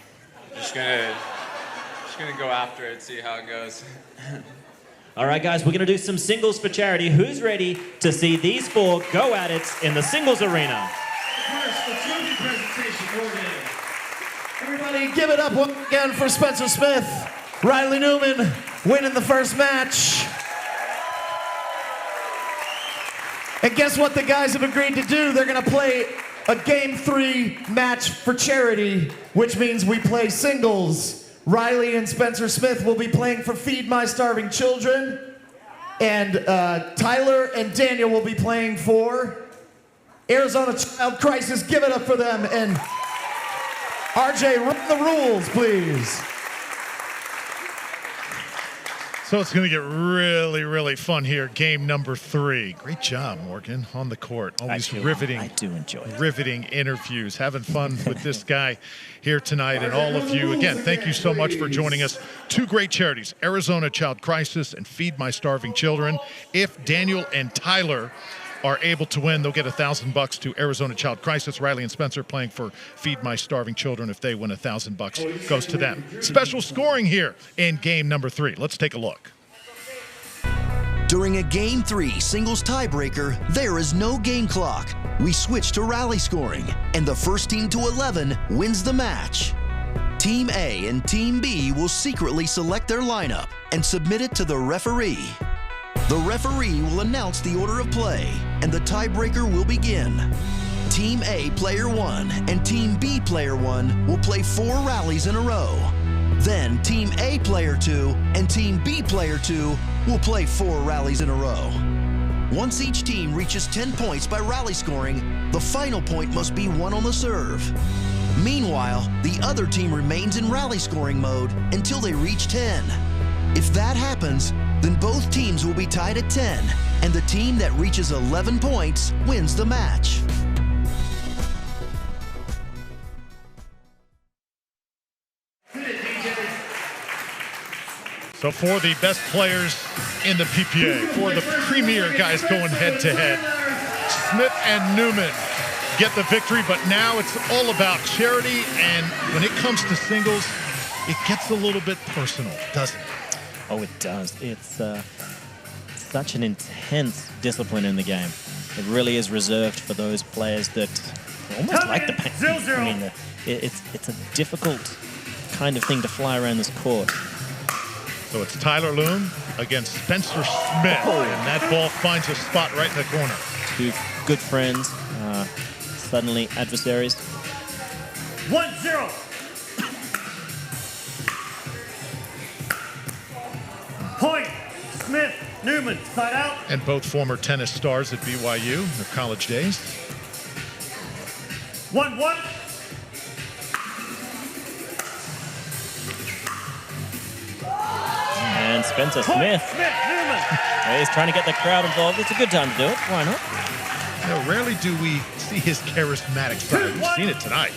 just gonna go after it, see how it goes. All right, guys, we're gonna do some singles for charity. Who's ready to see these four go at it in the singles arena? First, the trophy presentation order. Everybody give it up once again for Spencer Smith. Riley Newman winning the first match. And guess what the guys have agreed to do? They're gonna play a Game 3 match for charity, which means we play singles. Riley and Spencer Smith will be playing for Feed My Starving Children. And Tyler and Daniel will be playing for Arizona Child Crisis. Give it up for them. And RJ, run the rules, please. So it's going to get really, really fun here. Game number 3. Great job, Morgan, on the court. Always riveting. I do enjoy it. Riveting interviews. Having fun with this guy here tonight. And all of you, again, thank you so much for joining us. 2 great charities, Arizona Child Crisis and Feed My Starving Children. If Daniel and Tyler are able to win, they'll get $1,000 to Arizona Child Crisis. Riley and Spencer playing for Feed My Starving Children. If they win, $1,000 goes to them. Special scoring here in game number 3. Let's take a look. During a Game 3 singles tiebreaker, there is no game clock. We switch to rally scoring, and the first team to 11 wins the match. Team A and Team B will secretly select their lineup and submit it to the referee. The referee will announce the order of play, and the tiebreaker will begin. Team A Player 1 and Team B Player 1 will play 4 rallies in a row. Then Team A Player 2 and Team B Player 2 will play 4 rallies in a row. Once each team reaches 10 points by rally scoring, the final point must be won on the serve. Meanwhile, the other team remains in rally scoring mode until they reach 10. If that happens, then both teams will be tied at 10, and the team that reaches 11 points wins the match. So for the best players in the PPA, for the premier guys going head-to-head, Smith and Newman get the victory, but now it's all about charity, and when it comes to singles, it gets a little bit personal, doesn't it? Oh, it does. It's such an intense discipline in the game. It really is reserved for those players that almost like the pain. I mean, it's a difficult kind of thing to fly around this court. So it's Tyler Loong against Spencer Smith, and that ball finds a spot right in the corner. 2 good friends, suddenly adversaries. 1-0. Point, Smith, Newman, side out. And both former tennis stars at BYU in their college days. 1-1. And Spencer Smith. Newman. He's trying to get the crowd involved. It's a good time to do it. Why not? You know, rarely do we see his charismatic side. We've seen it tonight.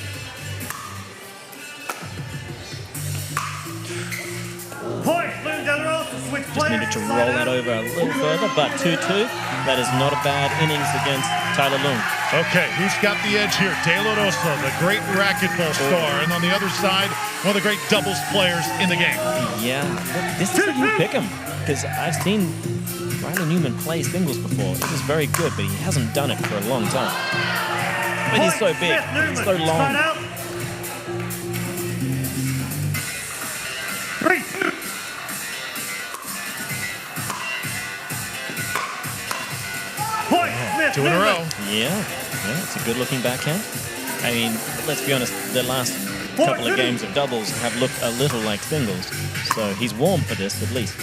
Point, Loong de la Rosa, switch Just players. needed to roll that over a little further, but 2-2. That is not a bad innings against Tyler Loong. Okay, who's got the edge here? De La Rosa, the great racquetball star, and on the other side, one of the great doubles players in the game. Yeah, this is you pick him, because I've seen Riley Newman play singles before. It was very good, but he hasn't done it for a long time. But he's so big, he's so long. 3-2. Point, Smith, 2 in a row. Yeah, it's a good-looking backhand. I mean, let's be honest, the last couple of games of doubles have looked a little like singles, so he's warm for this at least.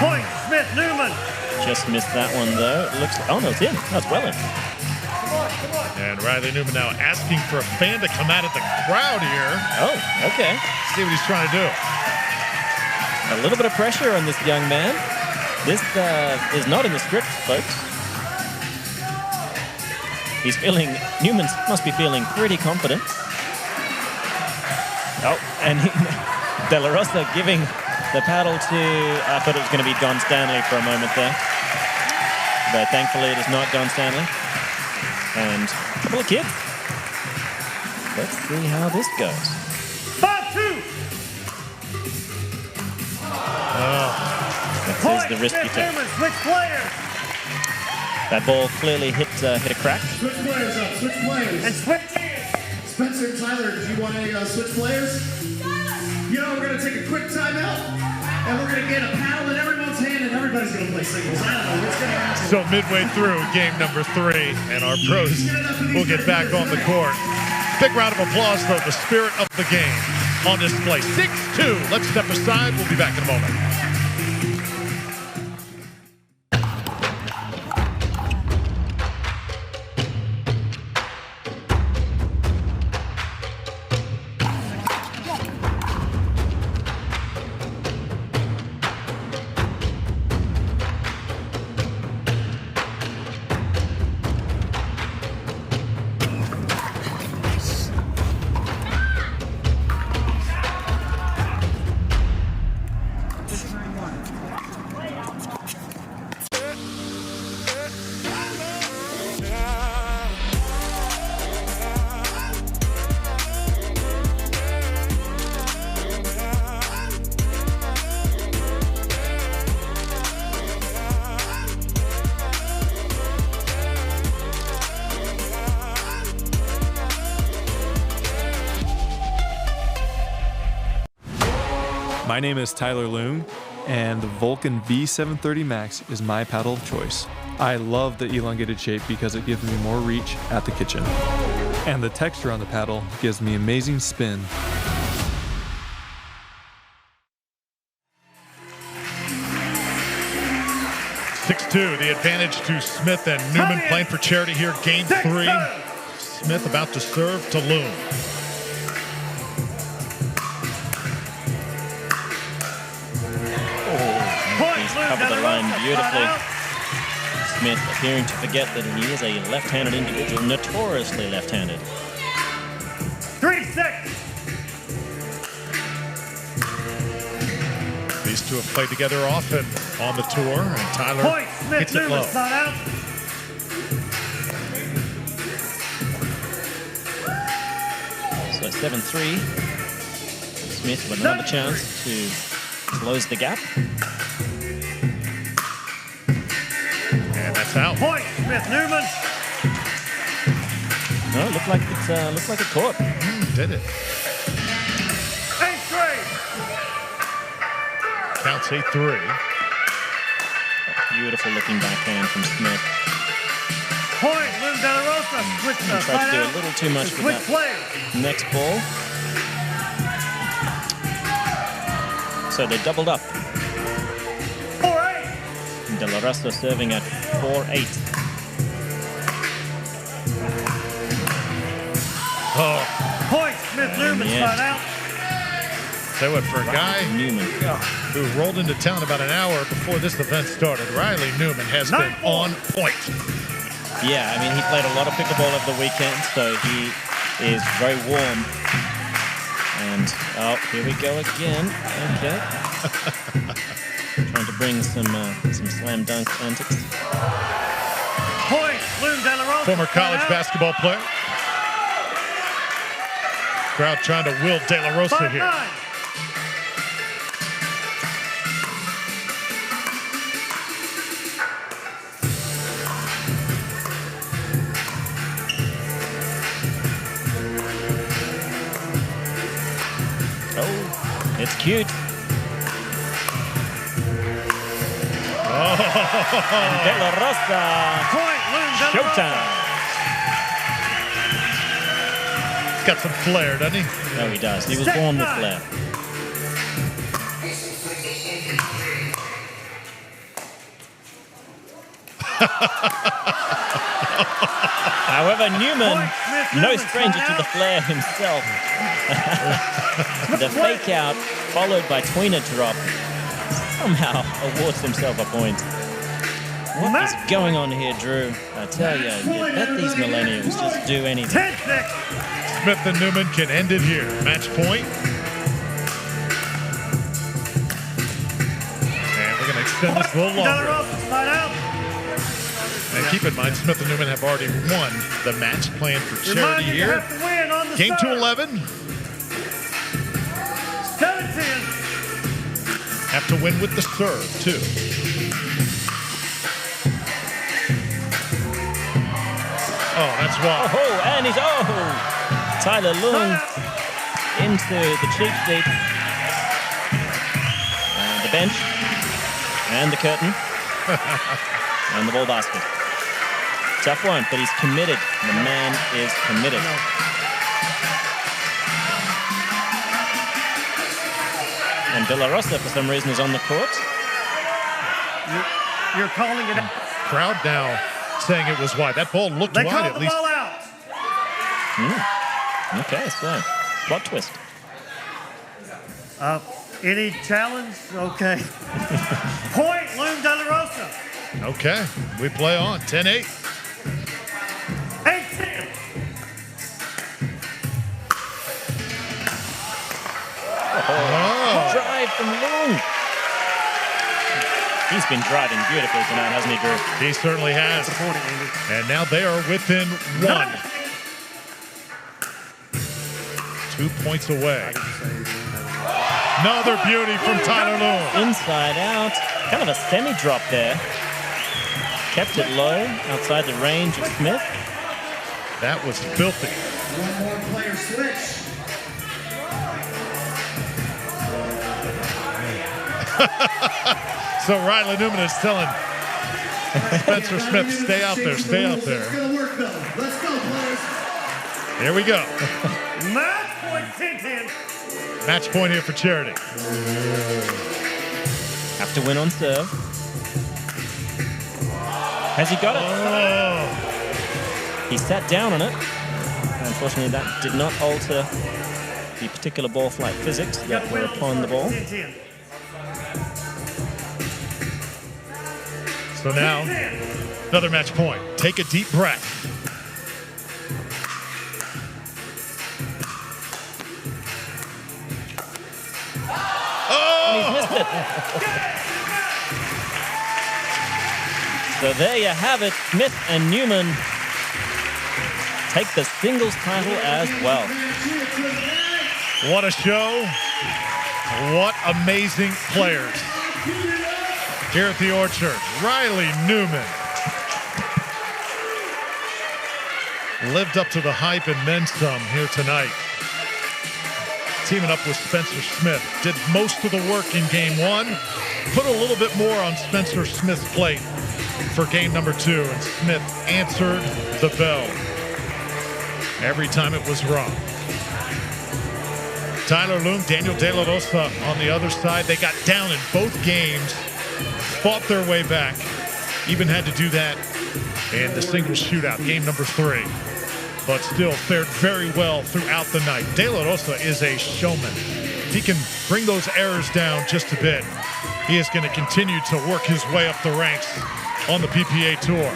Point, Smith, Newman. Just missed that one though. It looks. Oh no, it's in. That's well in. And Riley Newman now asking for a fan to come out of the crowd here. Oh, okay. See what he's trying to do. A little bit of pressure on this young man. This is not in the script, folks. He's feeling. Newman must be feeling pretty confident. Oh, and De La Rosa giving the paddle to. I thought it was going to be Don Stanley for a moment there, but thankfully it is not Don Stanley. And a couple of kids. Let's see how this goes. 5-2. This is the risk you take. Switch players. That ball clearly hit a crack. Switch players up, switch players. And switch. Spencer and Tyler, do you want to switch players? You know, we're going to take a quick timeout, and we're going to get a paddle in everyone's hand, and everybody's going to play singles. I don't know what's going to happen. So midway through game number 3, and our pros will get back on the court. Big round of applause, though, the spirit of the game on display. 6-2. Let's step aside. We'll be back in a moment. My name is Tyler Loong, and the Vulcan V730 Max is my paddle of choice. I love the elongated shape because it gives me more reach at the kitchen. And the texture on the paddle gives me amazing spin. The advantage to Smith and Newman playing for charity here. Game 3. Smith about to serve to Loong. He's covered the line beautifully. Smith appearing to forget that he is a left-handed individual, notoriously left-handed. 3-6. These two have played together often on the tour, and Tyler hits it low. So 7-3. Smith with another chance to close the gap. And that's out. Point, Smith Newman. No, looked like it caught. Did it? Counts 8-3. Beautiful looking backhand from Smith. Point, Loong de la Rosa. Tried to do a little too much with that next ball. So they doubled up. 4-8. De la Rosa serving at 4-8. Oh. Point, Smith Newman side out. Tell you what, for a guy who rolled into town about an hour before this event started, Riley Newman has been on point. Yeah, I mean, he played a lot of pickleball over the weekend, so he is very warm. And, oh, here we go again. Okay. Trying to bring some slam dunk antics. Point, Loong de la Rosa. Former college basketball player. Crowd trying to will De La Rosa here. 5-9. It's cute. Oh. And De La Rosa. Showtime. He's got some flair, doesn't he? No, he does. He was born with flair. However, Newman, no stranger to the flair himself. The fake out, followed by tweener drop, somehow awards himself a point. What is going on here, Drew? I tell you, let these millennials just do anything. Smith and Newman can end it here. Match point. And we're going to extend this a little longer. And keep in mind, Smith and Newman have already won the match planned for charity here. Game 2-11. 17. Have to win with the serve, too. Oh, that's why. Oh, and he's, Tyler Loong into the cheap seat. And the bench. And the curtain. And the ball basket. Tough one, but he's committed. The man is committed. And De La Rosa, for some reason, is on the court. You're calling it. Crowd now saying it was wide. That ball looked wide at least. They called the ball out. Okay, so plot twist. Any challenge? Okay. Point, Loong de la Rosa. Okay, we play on. 10-8. 8-10. Drive from Loong. He's been driving beautifully tonight, hasn't he, Drew? He certainly has. And now they are within one. 2 points away. Another beauty from Tyler Loong. Inside out. Kind of a semi-drop there. Kept it low, outside the range of Smith. That was filthy. One more player switch. So Riley Newman is telling Spencer Smith, stay out there, stay out there. It's going to work, though. Let's go, players. Here we go. Match point 10-10. Match point here for Charity. Have to win on serve. Has he got it? Oh. He sat down on it. Unfortunately, that did not alter the particular ball flight physics that were upon the ball. So now, another match point. Take a deep breath. And he's missed it. So there you have it. Smith and Newman take the singles title as well. What a show. What amazing players. Here at the Orchard, Riley Newman lived up to the hype and then some here tonight. Teaming up with Spencer Smith, did most of the work in game one, put a little bit more on Spencer Smith's plate for game number 2, and Smith answered the bell every time it was wrong. Tyler Loong, Daniel De La Rosa on the other side, they got down in both games, fought their way back, even had to do that in the singles shootout, game number 3. But still fared very well throughout the night. De La Rosa is a showman. If he can bring those errors down just a bit, he is going to continue to work his way up the ranks on the PPA Tour.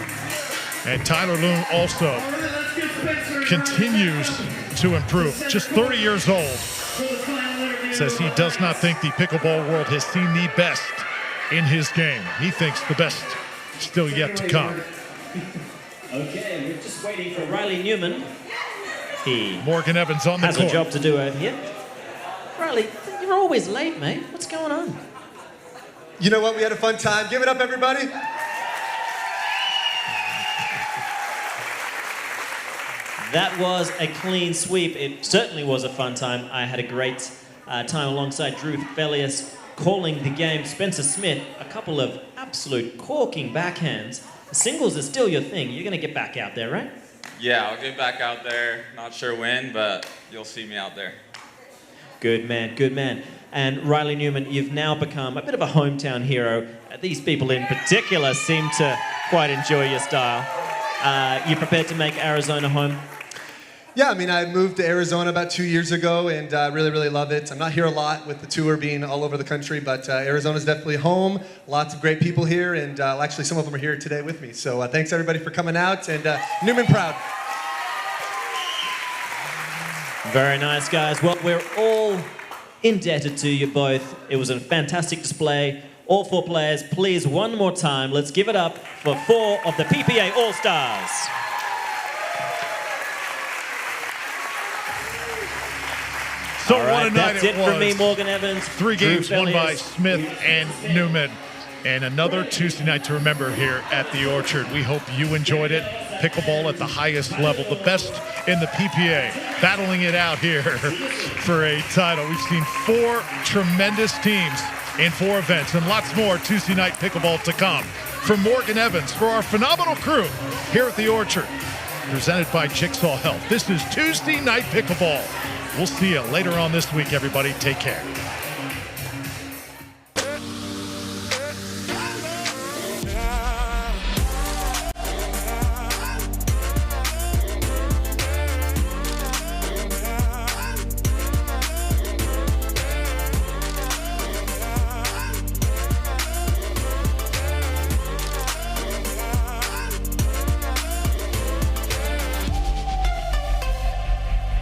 And Tyler Loong also continues to improve. Just 30 years old. Says he does not think the pickleball world has seen the best in his game. He thinks the best still yet to come. Okay, we're just waiting for Riley Newman. He Morgan Evans on the has court. a job to do over here. Riley, you're always late, mate. What's going on? You know what? We had a fun time. Give it up, everybody. That was a clean sweep. It certainly was a fun time. I had a great time alongside Drew Felius calling the game. Spencer Smith, a couple of absolute corking backhands. Singles is still your thing. You're going to get back out there, right? Yeah, I'll get back out there. Not sure when, but you'll see me out there. Good man, good man. And Riley Newman, you've now become a bit of a hometown hero. These people in particular seem to quite enjoy your style. You prepared to make Arizona home? Yeah, I mean, I moved to Arizona about 2 years ago, and I really, really love it. I'm not here a lot with the tour being all over the country, but Arizona's definitely home. Lots of great people here, and actually some of them are here today with me. So thanks, everybody, for coming out, and Newman proud. Very nice, guys. Well, we're all indebted to you both. It was a fantastic display. All 4 players, please, one more time, let's give it up for 4 of the PPA All-Stars. So all right, what a night that's it it for was. me, Morgan Evans. 3 games Drew won by Felius. Smith and Newman. And another Tuesday night to remember here at the Orchard. We hope you enjoyed it. Pickleball at the highest level, the best in the PPA, battling it out here for a title. We've seen 4 tremendous teams in 4 events, and lots more Tuesday night pickleball to come. For Morgan Evans, for our phenomenal crew here at the Orchard, presented by Jigsaw Health. This is Tuesday Night Pickleball. We'll see you later on this week, everybody. Take care.